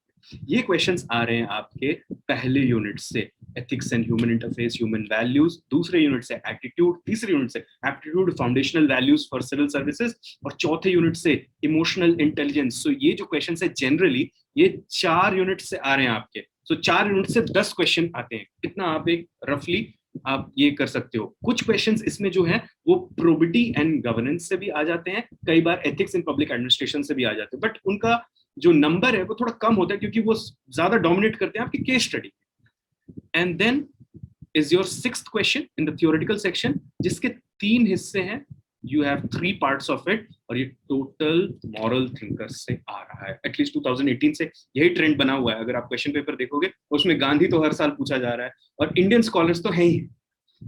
ये क्वेश्चंस आ रहे हैं आपके पहले यूनिट से, ethics and human interface, human values, दूसरे यूनिट से एटीट्यूड, तीसरे यूनिट से aptitude, foundational values for civil services, और चौथे यूनिट से इमोशनल इंटेलिजेंस। सो ये जो क्वेश्चंस है जनरली ये 4 यूनिट से आ रहे हैं आपके। सो 4 यूनिट से 10 क्वेश्चन आते हैं, इतना आप एक रफली आप ये कर सकते हो। कुछ क्वेश्चंस इसमें जो है वो प्रोबिटी एंड गवर्नेंस से भी आ जाते हैं, कई बार एथिक्स इन पब्लिक एडमिनिस्ट्रेशन से भी आ जाते हैं, बट उनका जो नंबर है वो थोड़ा कम होता है क्योंकि वो ज्यादा डोमिनेट करते हैं आपकी case study. And then is your 6th question in the theoretical section, जिसके 3 हिस्से हैं, you have 3 parts of it, और ये टोटल मॉरल थिंकर्स से आ रहा है। एटलीस्ट 2018 से यही ट्रेंड बना हुआ है। अगर आप क्वेश्चन पेपर देखोगे उसमें गांधी तो हर साल पूछा जा रहा है और इंडियन स्कॉलर्स तो हैं ही।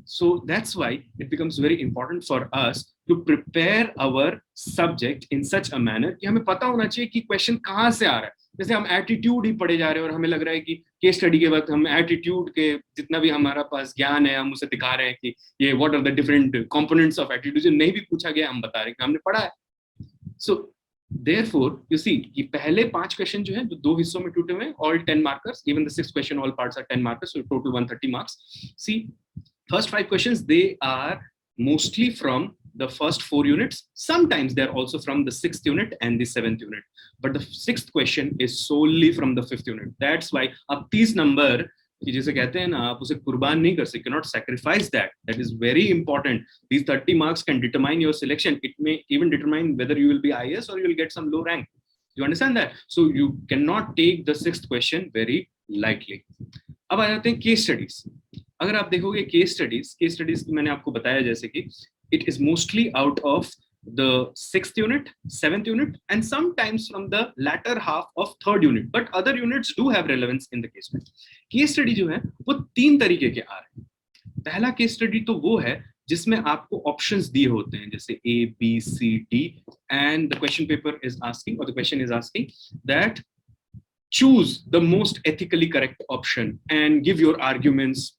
So that's why it becomes very important for us to prepare our subject in such a manner कि हमें पता होना चाहिए कि क्वेश्चन कहाँ से आ रहा है। जैसे हम एटीट्यूड ही पढ़े जा रहे हैं और हमें लग रहा है कि केस स्टडी के वक्त हम एटीट्यूड के जितना भी हमारा पास ज्ञान है हम उसे दिखा रहे हैं कि ये what are the different components of attitude, जो नहीं भी पूछा गया हम बता रहे हैं कि हमने पढ़ा है। सो therefore you see कि पहले 5 क्वेश्चन जो है जो 2 हिस्सों में टूटे हुए हैं, all 10 markers, even the 6th question all parts are 10 markers, so total 130 marks. See, first 5 questions, they are mostly from the first 4 units. Sometimes they're also from the 6th unit and the 7th unit, but the 6th question is solely from the 5th unit. That's why अब 30 number कि जैसे कहते हैं ना, आप उसे कुर्बान नहीं कर सकते, cannot sacrifice that. That is very important. These 30 marks can determine your selection. It may even determine whether you will be IAS or you will get some low rank. You understand that? So you cannot take the sixth question very lightly. अब आ जाते हैं case studies. अगर आप देखोगे case studies मैंने आपको बताया जैसे कि it is mostly out of the 6th unit, 7th unit, and sometimes from the latter half of 3rd unit. But other units do have relevance in the case study. Case study जो है वो 3 तरीके के आ रहे हैं. पहला case study तो वो है जिसमें आपको ऑप्शंस दिए होते हैं जैसे A, B, C, D, and the question paper is asking, or the question is asking that choose the most ethically correct option and give your arguments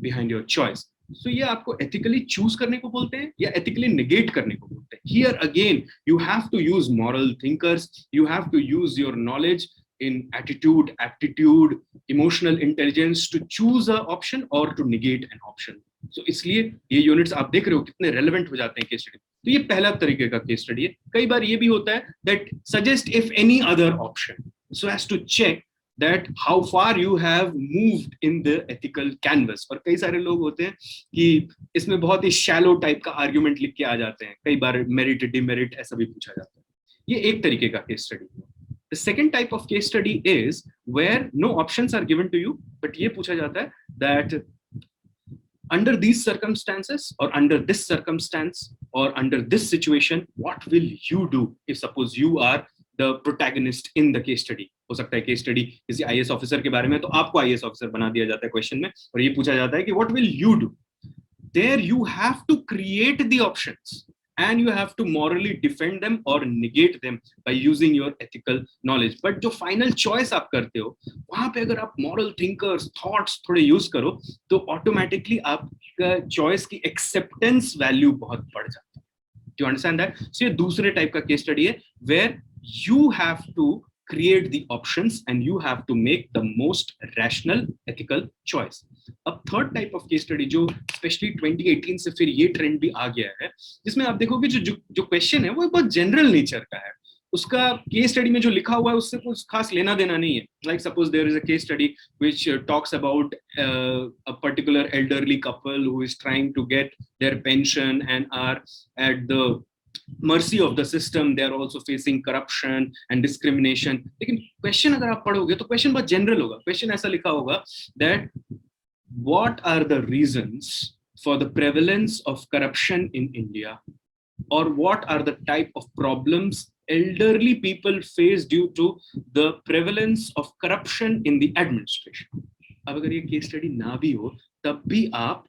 behind your choice. So ये आपको ethically choose करने को बोलते हैं या ethically negate करने को बोलते हैं. Here again you have to use moral thinkers, you have to use your knowledge in attitude, aptitude, emotional intelligence to choose a option or to negate an option. So इसलिए ये units आप देख रहे हो कितने रेलेवेंट हो जाते हैं केस स्टडी. तो ये पहला तरीके का केस स्टडी है. कई बार ये भी होता है that suggest if any other option, so as to check that how far you have moved in the ethical canvas. और कई सारे लोग होते हैं कि इसमें बहुत ही shallow टाइप का आर्ग्यूमेंट लिख के आ जाते हैं. कई बार मेरिट डिमेरिट ऐसा भी पूछा जाता है. ये एक तरीके का केस स्टडी है. The second type of case study is where no options are given to you, but ये पूछा जाता है that under these circumstances or under this circumstance or under this situation, what will you do if suppose you are the protagonist in the case study? हो सकता है case study किसी IAS officer के बारे में, तो आपको IAS ऑफिसर बना दिया जाता है क्वेश्चन में और ये पूछा जाता है कि what will you do? There you have to create the options. And you have to morally defend them or negate them by using your ethical knowledge. But जो final choice आप करते हो, वहाँ पे अगर आप moral thinkers, thoughts थोड़े use करो, तो automatically आपका choice की acceptance value बहुत बढ़ जाती है. Do you understand that? So ये दूसरे type का case study है, where you have to create the options and you have to make the most rational ethical choice. अब third type of case study जो especially 2018 से फिर ये trend भी आ गया है, जिसमें आप देखोगे जो question है वो बहुत general nature का है. उसका case study में जो लिखा हुआ है उससे कुछ खास लेना देना नहीं है. Like suppose there is a case study which talks about a particular elderly couple who is trying to get their pension and are at the mercy of the system. They are also facing corruption and discrimination. लेकिन question अगर आप पढ़ोगे तो question बहुत general होगा. Question ऐसा लिखा होगा that what are the reasons for the prevalence of corruption in India, or what are the type of problems elderly people face due to the prevalence of corruption in the administration. अब अगर ये case study ना भी हो तब भी आप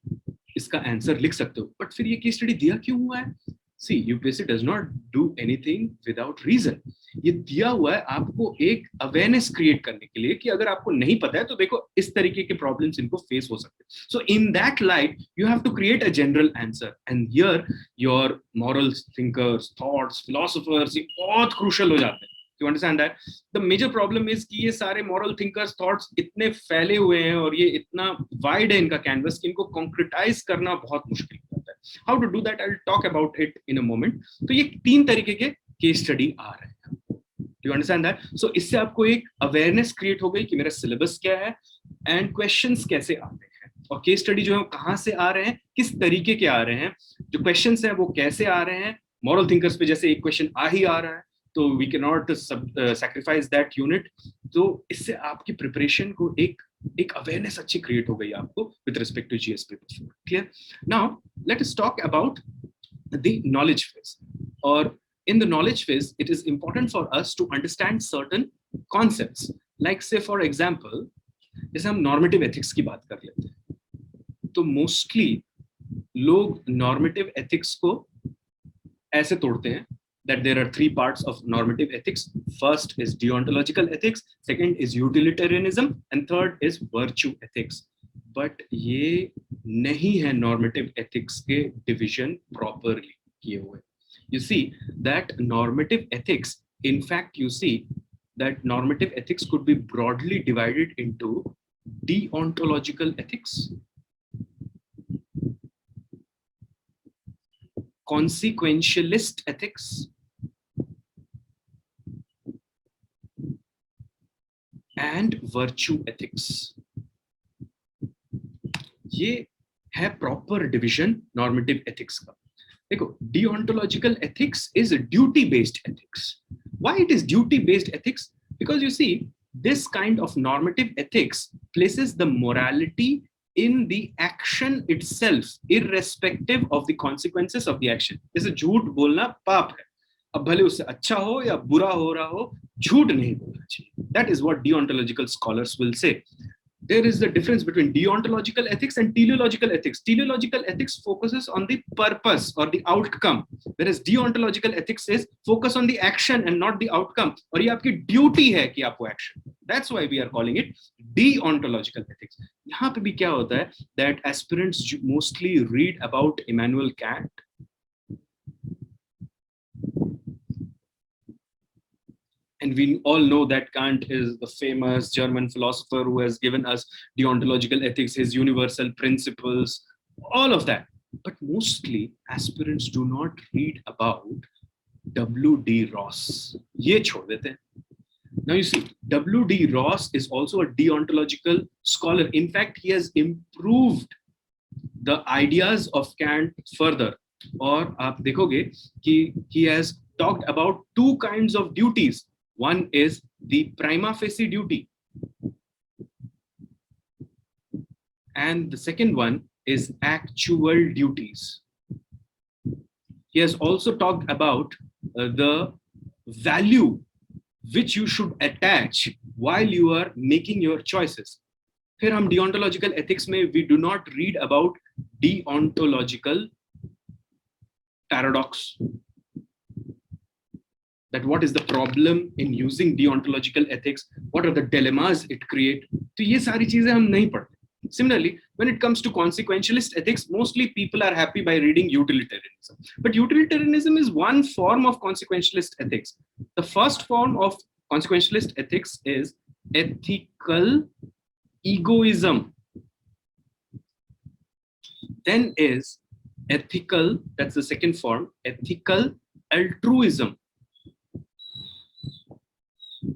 इसका आंसर लिख सकते हो. बट फिर ये case study दिया क्यों हुआ है? See, UPSC does not do anything without reason. ये दिया हुआ है आपको एक अवेयरनेस क्रिएट करने के लिए कि अगर आपको नहीं पता है तो देखो इस तरीके के प्रॉब्लम्स इनको फेस हो सकते हैं. So in that light, you have to create a general answer. And here, your moral thinkers, thoughts, philosophers, ये बहुत crucial हो जाते हैं. You understand that? The major problem is कि ये सारे moral thinkers, thoughts इतने फैले हुए हैं और ये इतना wide है इनका canvas कि इनको concretize करना बहुत मुश्किल होता है. How to do that? I'll talk about it in a moment. तो ये 3 तरीके के case study आ रहे हैं. Do you understand that? So इससे आपको एक awareness create हो गई कि मेरा syllabus क्या है and questions कैसे आते हैं और case study जो है कहाँ से आ रहे हैं, किस तरीके के आ रहे हैं, जो questions हैं वो कैसे आ रहे हैं. Moral thinkers पे जैसे एक question आ ही आ रहा है तो we cannot sacrifice that unit. तो इससे आपकी preparation को एक awareness अच्छी create हो गई आपको with respect to GS paper 4. Clear? Now let us talk about the knowledge phase. Or in the knowledge phase, it is important for us to understand certain concepts. Like say for example, जैसे हम normative ethics की बात कर लेते हैं, तो mostly लोग normative ethics को ऐसे तोड़ते हैं that there are 3 parts of normative ethics. First is deontological ethics, second is utilitarianism, and third is virtue ethics. But ये नहीं है normative ethics के division properly किए हुए. You see that normative ethics, in fact, you see that normative ethics could be broadly divided into deontological ethics, consequentialist ethics, and virtue ethics. ये है proper division normative ethics का. देखो, deontological ethics is a duty based ethics. Why it is duty-based ethics? Because you see, this kind of normative ethics places the morality in the action itself, irrespective of the consequences of the action. जैसे झूठ बोलना पाप है, अब भले उससे अच्छा हो या बुरा हो रहा हो, झूठ नहीं बोलना चाहिए. That is what deontological scholars will say. There is the difference between deontological ethics and teleological ethics. Teleological ethics focuses on the purpose or the outcome, whereas deontological ethics is focus on the action and not the outcome. और ये आपकी duty है कि आप वो action. That's why we are calling it deontological ethics. यहाँ पे भी क्या होता है that aspirants mostly read about Immanuel Kant. And we all know that Kant is the famous German philosopher who has given us deontological ethics, his universal principles, all of that. But mostly aspirants do not read about W.D. Ross. Ye chhod dete hain. Now you see, W.D. Ross is also a deontological scholar. In fact, he has improved the ideas of Kant further. और आप देखोगे कि he has talked about two kinds of duties. One is the prima facie duty, and the second one is actual duties. He has also talked about the value which you should attach while you are making your choices. फिर हम deontological ethics में we do not read about deontological paradox. That what is the problem in using deontological ethics, what are the dilemmas it create. तो ये सारी चीजें हम नहीं पढ़ते. Similarly, when it comes to consequentialist ethics, mostly people are happy by reading utilitarianism. But utilitarianism is one form of consequentialist ethics. The first form of consequentialist ethics is ethical egoism. Then is ethical, that's the second form, ethical altruism.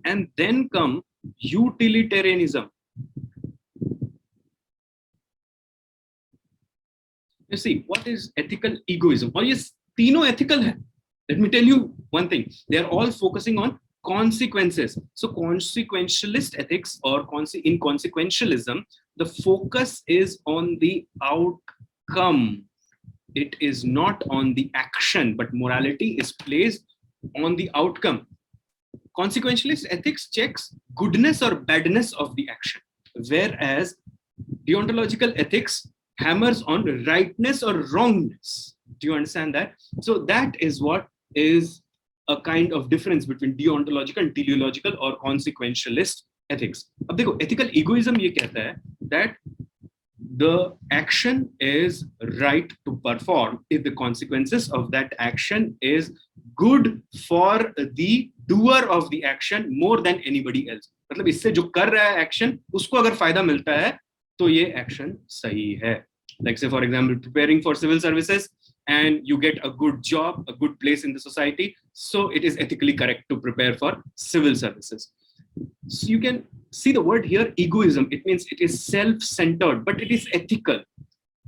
And then come utilitarianism. You see, what is ethical egoism? और ये तीनों ethical है. Let me tell you one thing. They are all focusing on consequences. So consequentialist ethics or in consequentialism, the focus is on the outcome. It is not on the action, but morality is placed on the outcome. Consequentialist ethics checks goodness or badness of the action, whereas deontological ethics hammers on rightness or wrongness. Do you understand that? So that is what is a kind of difference between deontological and teleological or consequentialist ethics. अब देखो, ethical egoism ये कहता है that the action is right to perform if the consequences of that action is good for the doer of the action more than anybody else. मतलब इससे जो कर रहा है action, उसको अगर फायदा मिलता है तो ये action सही है. Like say for example, preparing for civil services and you get a good job, a good place in the society, so it is ethically correct to prepare for civil services. So you can see the word here, egoism. It means it is self-centered, but it is ethical.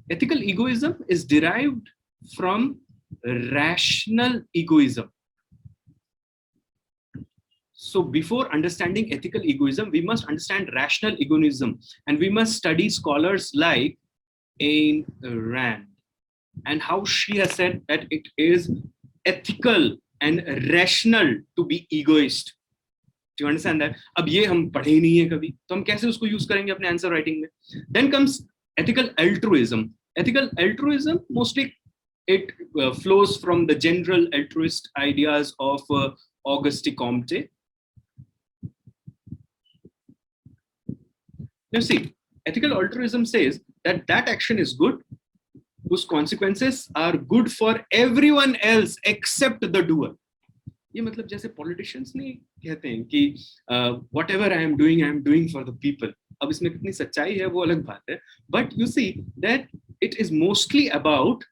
Ethical egoism is derived from rational egoism. So before understanding ethical egoism, we must understand rational egoism, and we must study scholars like Ayn Rand and how she has said that it is ethical and rational to be egoist. Do you understand that? अब ये हम पढ़े ही नहीं है कभी, तो हम कैसे उसको यूज करेंगे अपने आंसर राइटिंग में? Then comes ethical altruism. Ethical altruism mostly it flows from the general altruist ideas of Auguste Comte. You see, ethical altruism says that that action is good, whose consequences are good for everyone else except the doer. ये मतलब जैसे politicians नहीं कहते हैं कि whatever I am doing for the people. अब इसमें कितनी सच्चाई है वो अलग बात है. But you see that it is mostly about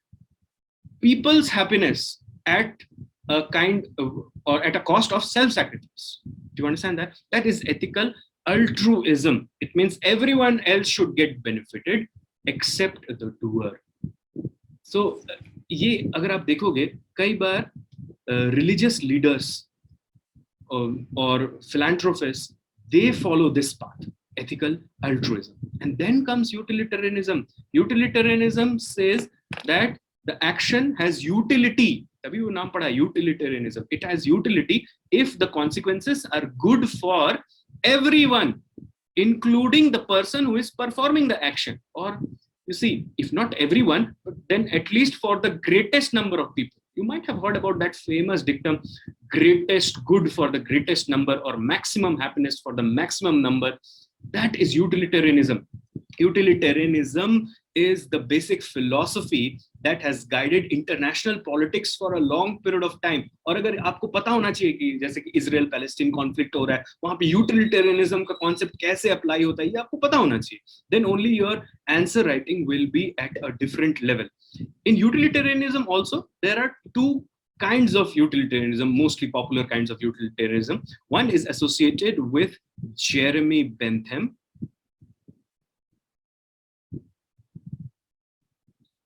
people's happiness at a kind of, or at a cost of self-sacrifice. Do you understand that? That is ethical altruism. It means everyone else should get benefited except the doer. So ये अगर आप देखोगे कई बार religious leaders or philanthropists, they follow this path, ethical altruism. And then comes utilitarianism. Utilitarianism says that the action has utility. तभी वो नाम पढ़ा, utilitarianism. It has utility if the consequences are good for everyone, including the person who is performing the action. Or you see, if not everyone, but then at least for the greatest number of people. You might have heard about that famous dictum, greatest good for the greatest number, or maximum happiness for the maximum number. That is utilitarianism. Utilitarianism is the basic philosophy that has guided international politics for a long period of time. और अगर आपको पता होना चाहिए कि जैसे कि Israel Palestine conflict हो रहा है, वहां पे यूटिलिटेरियनिज्म का कॉन्सेप्ट कैसे अप्लाई होता है, ये आपको पता होना चाहिए. Then only your answer writing will be at a different level. In utilitarianism also, there are two kinds of utilitarianism, mostly popular kinds of utilitarianism. One is associated with Jeremy Bentham,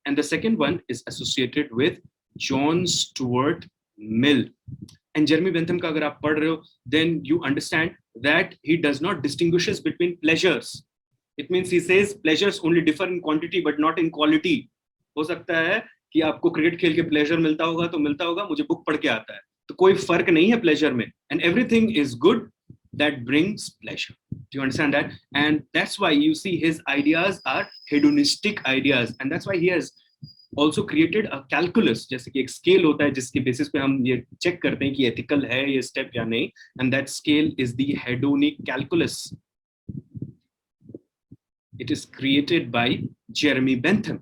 and the second one is associated with John Stuart Mill. And Jeremy Bentham का अगर आप पढ़ रहे हो, then you understand that he does not distinguishes between pleasures. It means he says pleasures only differ in quantity but not in quality. हो सकता है कि आपको क्रिकेट खेल के प्लेजर मिलता होगा तो मिलता होगा, मुझे बुक पढ़ के आता है, तो कोई फर्क नहीं है प्लेजर में. And everything is good that brings pleasure. Do you understand that? And that's why you see his ideas are hedonistic ideas, and that's why he has also created a calculus, जैसे कि एक scale होता है जिसके basis पे हम ये check करते हैं कि एथिकल है ये स्टेप या नहीं, and that scale is the hedonic calculus. It is created by Jeremy Bentham.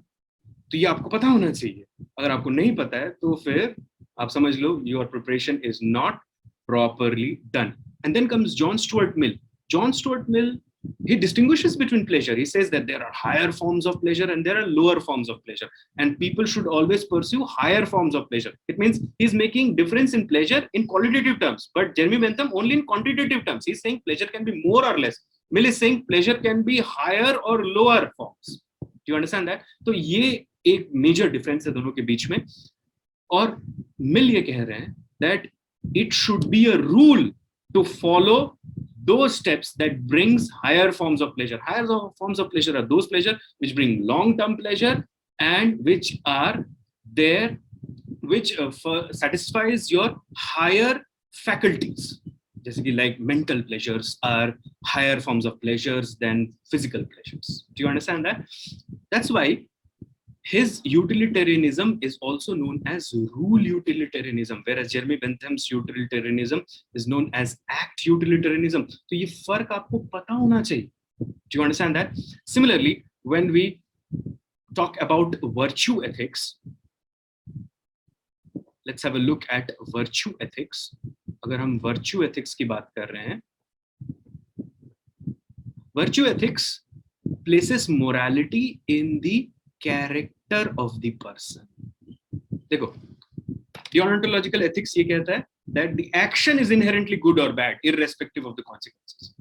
तो ये आपको पता होना चाहिए. अगर आपको नहीं पता है तो फिर आप समझ लो your preparation is not properly done. And then comes John Stuart Mill. John Stuart Mill, he distinguishes between pleasure. He says that there are higher forms of pleasure and there are lower forms of pleasure, and people should always pursue higher forms of pleasure. It means he's making difference in pleasure in qualitative terms, but Jeremy Bentham only in quantitative terms. He's saying pleasure can be more or less. Mill is saying pleasure can be higher or lower forms. Do you understand that? तो ये एक major difference है दोनों के बीच में. और Mill ये कह रहे हैं that it should be a rule to follow those steps that brings higher forms of pleasure. Higher forms of pleasure are those pleasure which bring long-term pleasure and which are there, which satisfies your higher faculties. Just like mental pleasures are higher forms of pleasures than physical pleasures. Do you understand that? That's why his utilitarianism is also known as rule utilitarianism, whereas Jeremy Bentham's utilitarianism is known as act utilitarianism. So ये फर्क आपको पता होना चाहिए. Do you understand that? Similarly, when we talk about virtue ethics, let's have a look at virtue ethics. अगर हम virtue ethics की बात कर रहे हैं, virtue ethics places morality in the character of the person. देखो, deontological ethics ये कहता है that the action is inherently good or bad, irrespective of the consequences.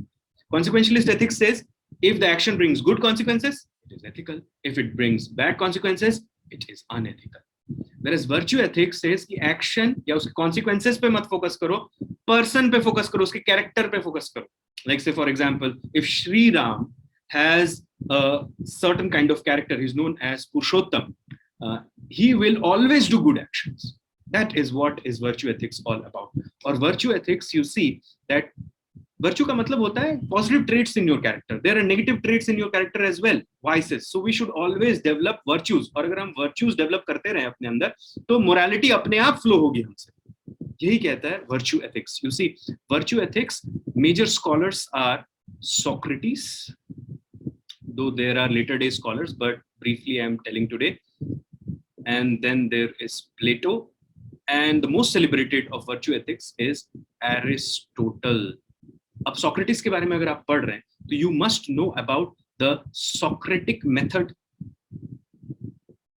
Consequentialist ethics says if the action brings good consequences, it is ethical. If it brings bad consequences, it is unethical. Whereas virtue ethics says कि action या उसके consequences पे मत focus करो, person पे focus करो, उसके character पे focus करो. Like say for example, if Sri Ram has a certain kind of character, he's known as Purushottam, he will always do good actions. That is what is virtue ethics all about. Or virtue ethics, you see that virtue का मतलब होता है positive traits in your character. There are negative traits in your character as well, vices. So we should always develop virtues. और अगर हम virtues develop करते रहें अपने अंदर, तो morality अपने आप flow होगी हमसे. यही कहता है virtue ethics. You see, virtue ethics, major scholars are Socrates, though there are later day scholars, but briefly I am telling today. And then there is Plato, and the most celebrated of virtue ethics is Aristotle. अब Socrates के बारे में अगर आप पढ़ रहे हैं, तो you must know about the Socratic method.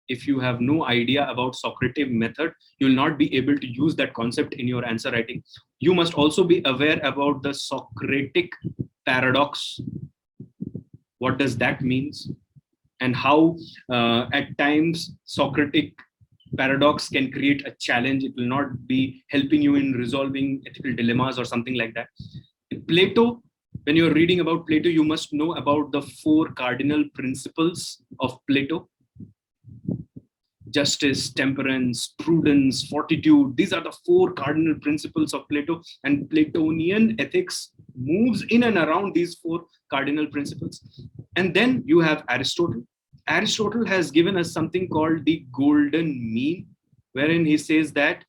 If you have no idea about Socratic method, you will not be able to use that concept in your answer writing. You must also be aware about the Socratic paradox. What does that mean? And how at times Socratic paradox can create a challenge. It will not be helping you in resolving ethical dilemmas or something like that. Plato, when you're reading about Plato, you must know about the 4 cardinal principles of Plato: justice, temperance, prudence, fortitude. These are the 4 cardinal principles of Plato, and Platonian ethics moves in and around these 4 cardinal principles. And then you have Aristotle. Aristotle has given us something called the golden mean, wherein he says that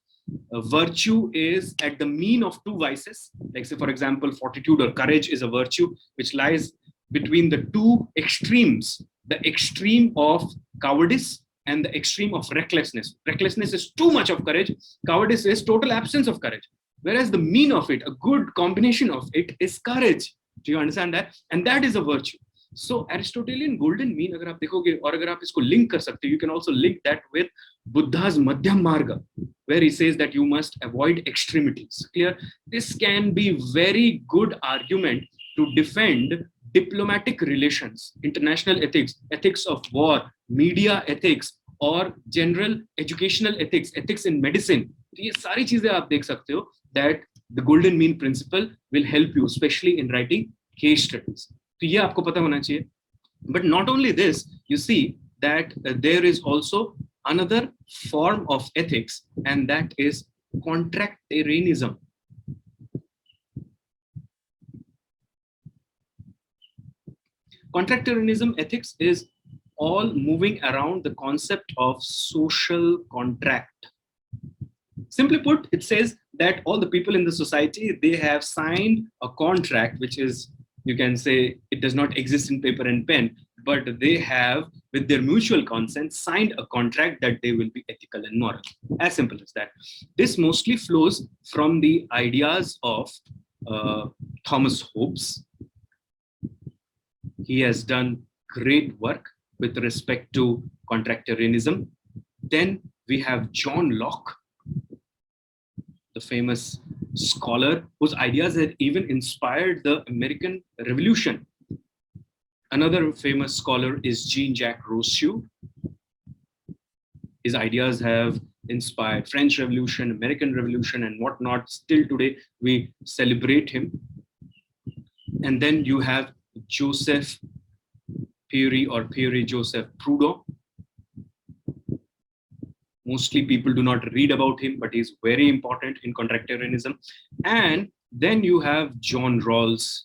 virtue is at the mean of 2 vices. Like, say, for example, fortitude or courage is a virtue which lies between the 2 extremes, the extreme of cowardice and the extreme of recklessness. Recklessness is too much of courage. Cowardice is total absence of courage. Whereas the mean of it, a good combination of it, is courage. Do you understand that? And that is a virtue. So Aristotelian golden mean, अगर आप देखोगे और अगर आप इसको link कर सकते हो, you can also link that with Buddha's Madhyam Marga, where he says that you must avoid extremities. Clear? This can be very good argument to defend diplomatic relations, international ethics, ethics of war, media ethics, or general educational ethics, ethics in medicine. तो ये सारी चीजें आप देख सकते हो that the golden mean principle will help you, especially in writing case studies. तो ये आपको पता होना चाहिए. But not only this, you see that there is also another form of ethics, and that is contractarianism. Contractarianism ethics is all moving around the concept of social contract. Simply put, it says that all the people in the society, they have signed a contract, which is, you can say, it does not exist in paper and pen, but they have, with their mutual consent, signed a contract that they will be ethical and moral. As simple as that. This mostly flows from the ideas of Thomas Hobbes. He has done great work with respect to contractarianism. Then we have John Locke, the famous scholar whose ideas had even inspired the American Revolution. Another famous scholar is Jean-Jacques Rousseau. His ideas have inspired French Revolution, American Revolution, and whatnot. Still today, we celebrate him. And then you have Joseph Pierre or Pierre Joseph Proudhon. Mostly people do not read about him, but he's very important in contractarianism. And then you have John Rawls.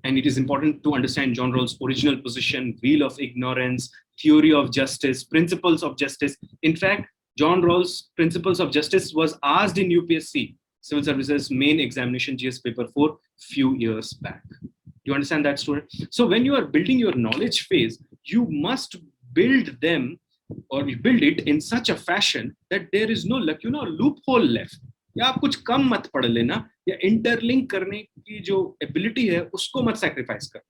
And it is important to understand John Rawls' original position, wheel of ignorance, theory of justice, principles of justice. In fact, John Rawls' principles of justice was asked in UPSC Civil Services Main Examination GS paper 4 few years back. Do you understand that, student? So when you are building your knowledge phase, you must build them or you build it in such a fashion that there is no loophole left. या आप कुछ कम मत पढ़ लेना या interlink करने की जो एबिलिटी है उसको मत सैक्रिफाइस कर.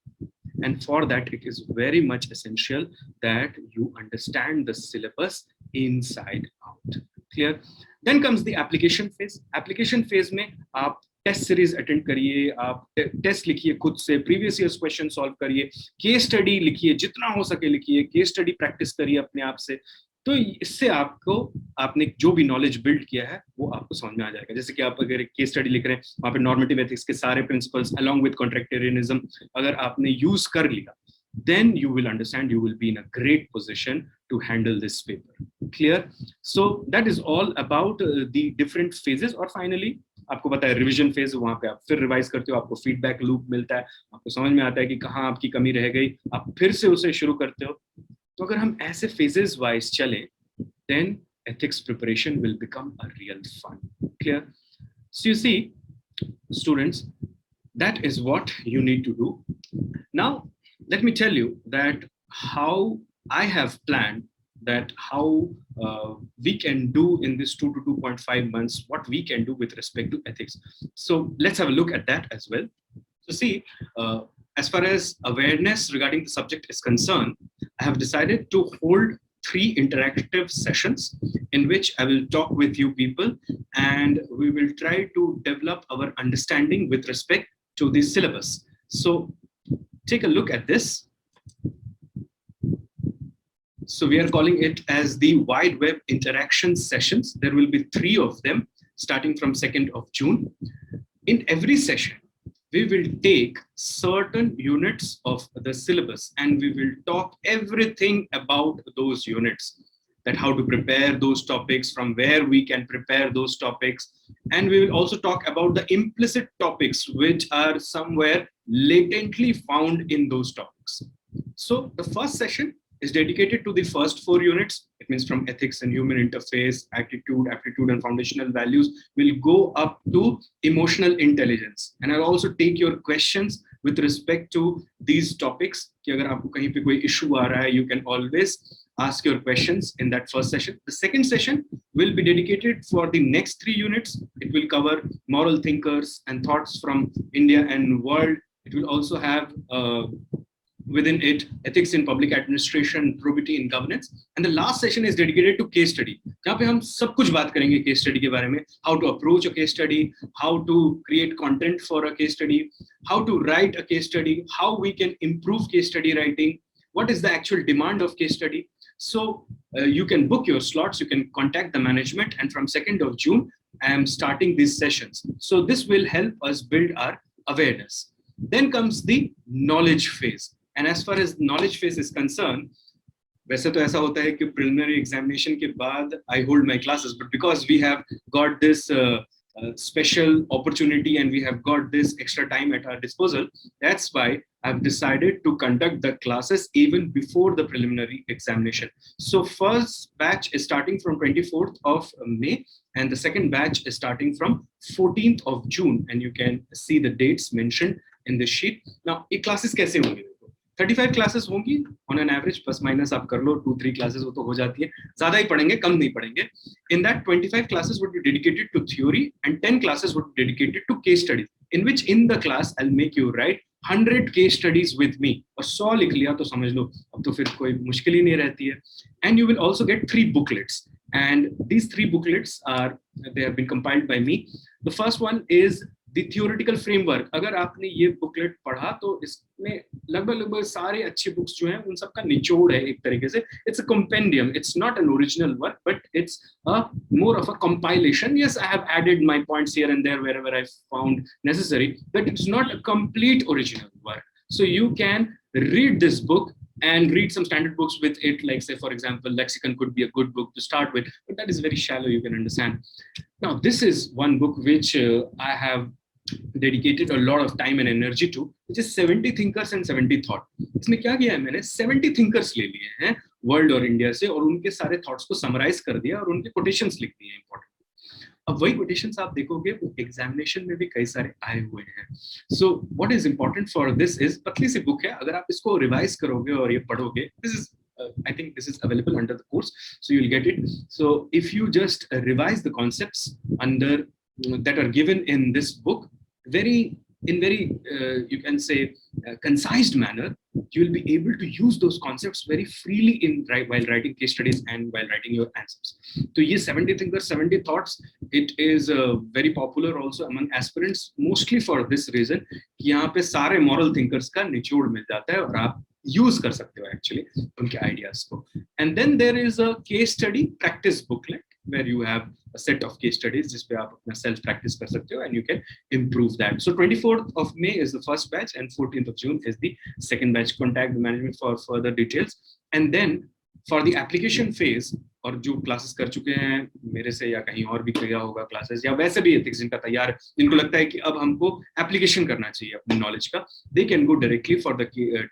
And for that, it is very much essential that you understand the syllabus inside out. Clear? Then comes the application phase. Application phase में आप टेस्ट सीरीज अटेंड करिए, आप टेस्ट लिखिए खुद से, प्रीवियस ईयर्स क्वेश्चन सॉल्व करिए, case study लिखिए, जितना हो सके लिखिए, केस स्टडी प्रैक्टिस करिए अपने आप से. तो इससे आपको आपने जो भी नॉलेज बिल्ड किया है वो आपको समझ में आ जाएगा. जैसे कि आप अगर एक केस स्टडी लिख रहे हैं, वहाँ पे नॉर्मेटिव एथिक्स के सारे प्रिंसिपल्स अलॉन्ग विद कॉन्ट्रैक्टेरियनिज्म अगर आपने यूज कर लिया, then you will understand, you will be in a great position to handle this paper. Clear? So that is all about the different phases. और finally आपको पता है रिवीजन फेज, वहां पे आप फिर रिवाइज करते हो, आपको फीडबैक लूप मिलता है, आपको समझ में आता है कि कहाँ आपकी कमी रह गई, आप फिर से उसे शुरू करते हो. तो अगर हम ऐसे फेजेस वाइज चले, then ethics preparation will become a real fun. Clear? So you see, students, that is what you need to do. Now let me tell you that how I have planned that how we can do in this 2 to 2.5 months, what we can do with respect to ethics. So let's have a look at that as well. So see, as far as awareness regarding the subject is concerned, I have decided to hold 3 interactive sessions in which I will talk with you people and we will try to develop our understanding with respect to the syllabus. So take a look at this. So we are calling it as the Wide Web Interaction Sessions. There will be 3 of them starting from 2nd of June. In every session, we will take certain units of the syllabus and we will talk everything about those units, that how to prepare those topics, from where we can prepare those topics. And we will also talk about the implicit topics which are somewhere latently found in those topics. So the first session is dedicated to the first 4 units. It means from ethics and human interface, attitude, aptitude, and foundational values will go up to emotional intelligence. And I'll also take your questions with respect to these topics. कि अगर आपको कहीं पे कोई issue आ रहा है, you can always ask your questions in that first session. The second session will be dedicated for the next 3 units. It will cover moral thinkers and thoughts from India and world. It will also have within it ethics in public administration, probity in governance. And the last session is dedicated to case study. जहाँ पे हम सब कुछ बात करेंगे case study के बारे में, how to approach a case study, how to create content for a case study, how to write a case study, how we can improve case study writing, what is the actual demand of case study. So you can book your slots, you can contact the management, and from 2nd of June, I am starting these sessions. So this will help us build our awareness. Then comes the knowledge phase. And as far as knowledge phase is concerned, वैसे तो ऐसा होता है कि preliminary examination के बाद I hold my classes, but because we have got this special opportunity and we have got this extra time at our disposal, that's why I've decided to conduct the classes even before the preliminary examination. So first batch is starting from 24th of May and the second batch is starting from 14th of June, and you can see the dates mentioned in the sheet. Now, ये classes कैसे होंगे? 35 classes होंगी on an average, plus minus आप कर लो, 2-3 classes वो तो हो जाती है, ज्यादा ही पढ़ेंगे, कम नहीं पढ़ेंगे. In that 25 classes would be dedicated to theory and 10 classes would be dedicated to case studies, in which in the class I will make you write 100 case studies with me. और 100 लिख लिया तो समझ लो अब तो फिर कोई मुश्किल ही नहीं रहती है. And you will also get 3 booklets, and these 3 booklets they have been compiled by me. The first one is the theoretical framework. अगर आपने ये बुकलेट पढ़ा तो इसमें लगभग सारे अच्छे बुक्स जो हैं उन सबका निचोड़ है एक तरीके से. It's a compendium. It's not an original work, but it's a more of a compilation. Yes, I have added my points here and there wherever I found necessary, but it's not a complete original work. So you can read this book and read some standard books with it, like say for example lexicon could be a good book to start with, but that is very shallow, you can understand. Now this is one book which I have dedicated a lot of time and energy to, which is 70 thinkers and 70 thought. इसमें क्या किया है मैंने, 70 thinkers ले लिए हैं world और India से और उनके सारे थॉट्स को समराइज कर दिया और उनके कोटेशंस लिख दिए इंपॉर्टेंट. अब वही कोटेशंस आप देखोगे वो एग्जामिनेशन में भी कई सारे आए हुए हैं. So what is important for this is, पतली सी बुक है, अगर आप इसको रिवाइज करोगे और ये पढ़ोगे, this is I think this is available under the course, so you'll get it. So if you just revise the concepts under that are given in this book in very you can say concised manner, you will be able to use those concepts very freely while writing case studies and while writing your answers. So ये 70 thinkers 70 thoughts, it is very popular also among aspirants, mostly for this reason कि यहाँ पे सारे moral thinkers का निचोड़ मिल जाता है और आप यूज कर सकते हो एक्चुअली उनके आइडियाज को. And then there is a case study practice booklet where you have a set of case studies जिसपे आप अपना self practice कर सकते हो and you can improve that. So 24th of May is the first batch and 14th of June is the second batch. Contact the management for further details. And then for the application phase, और जो classes कर चुके हैं मेरे से या कहीं और भी किया होगा क्लासेस, या वैसे भी एथिक्स जिनका तैयार, जिनको लगता है कि अब हमको एप्लीकेशन करना चाहिए अपनी नॉलेज का, they can go directly for the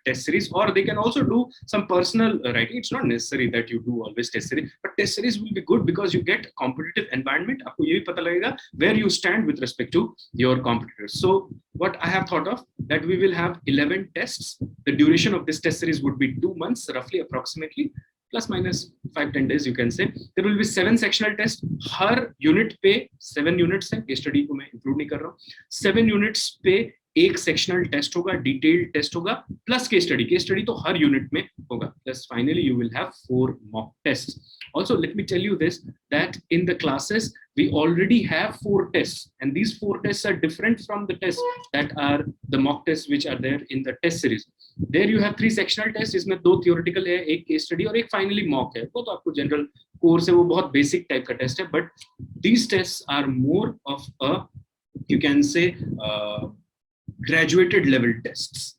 test series और they can also do some personal writing. It's not necessary that you do always test series, but test series will be good because you get competitive environment. आपको ये भी पता लगेगा where you stand with respect to your competitors. So what I have thought of that we will have 11 tests. The duration of this test series would be 2 months roughly, approximately, plus minus 5-10 days you can say. There will be 7 sectional tests. Her unit पे 7 units हैं, case study को मैं include नहीं कर रहा हूँ. 7 units पे एक सेक्शनल टेस्ट होगा, डिटेल्ड टेस्ट होगा, प्लस केस स्टडी तो हर यूनिट में होगा, plus finally you will have 4 mock test. Also, let me tell you this, that in the classes we already have 4 tests, and these 4 tests are different from the tests that are the mock tests which are there in the test series. There you have 3 sectional tests, इसमें 2 theoretical है, एक case study और एक finally mock है. वो तो आपको general course है, वो बहुत basic type का test है, but these tests are more of a, you can say, graduated level tests,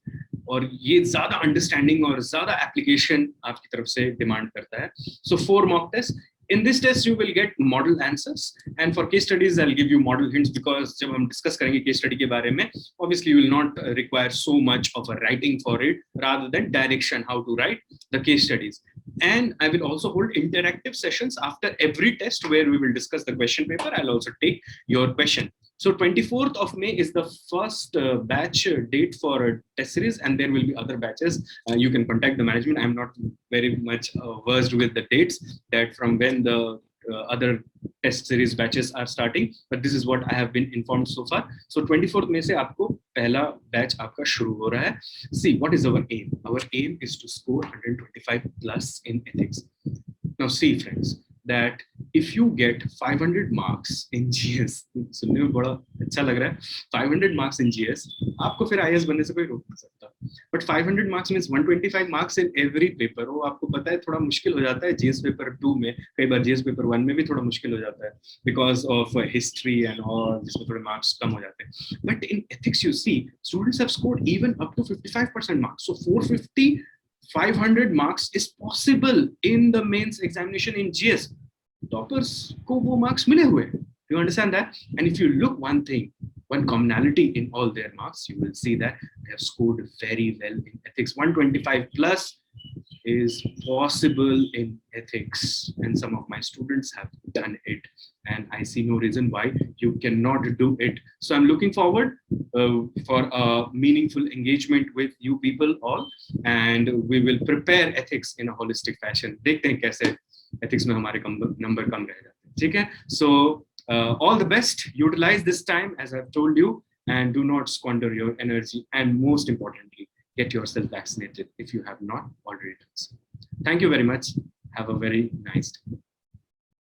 और ये ज्यादा अंडरस्टैंडिंग और ज्यादा एप्लीकेशन आपकी तरफ से डिमांड करता है. So 4 mock test. In this test, you will get model answers, and for case studies, I'll give you model hints, because जब हम discuss करेंगे case study के बारे में, obviously you will not require so much of a writing for it, rather than direction how to write the case studies. And I will also hold interactive sessions after every test where we will discuss the question paper. I'll also take your question. So 24th of May is the first batch date for a test series, and there will be other batches. You can contact the management. I'm not very much versed with the dates that from when the other test series batches are starting, but this is what I have been informed so far. So 24th May से आपको पहला batch आपका शुरू हो रहा है. See, what is our aim? Our aim is to score 125 plus in ethics. Now see, friends, that if you get 500 marks in GS, सुनने में बड़ा अच्छा लग रहा है, 500 marks in GS, आपको फिर IAS बनने से कोई रोक नहीं सकता. But 500 marks means 125 marks in every paper. वो आपको पता है थोड़ा मुश्किल हो जाता है GS पेपर 2 में, कई बार GS पेपर 1 में भी थोड़ा मुश्किल हो जाता है because of history and all, जिसमें थोड़े marks कम हो जाते हैं. But in ethics, you see, students have scored even up to 55% marks. So 450 500 marks is possible in the mains examination in GS. Toppers ko wo marks mile hue. You understand that? And if you look one thing, one commonality in all their marks, you will see that they have scored very well in ethics. 125 plus is possible in ethics, and some of my students have done it, and I see no reason why you cannot do it. So I'm looking forward for a meaningful engagement with you people all, and we will prepare ethics in a holistic fashion. देखते हैं कैसे ethics में हमारे number कम रह जाते हैं. ठीक है? So all the best. Utilize this time as I've told you, and do not squander your energy, and most importantly, get yourself vaccinated if you have not already done so. Thank you very much. Have a very nice day.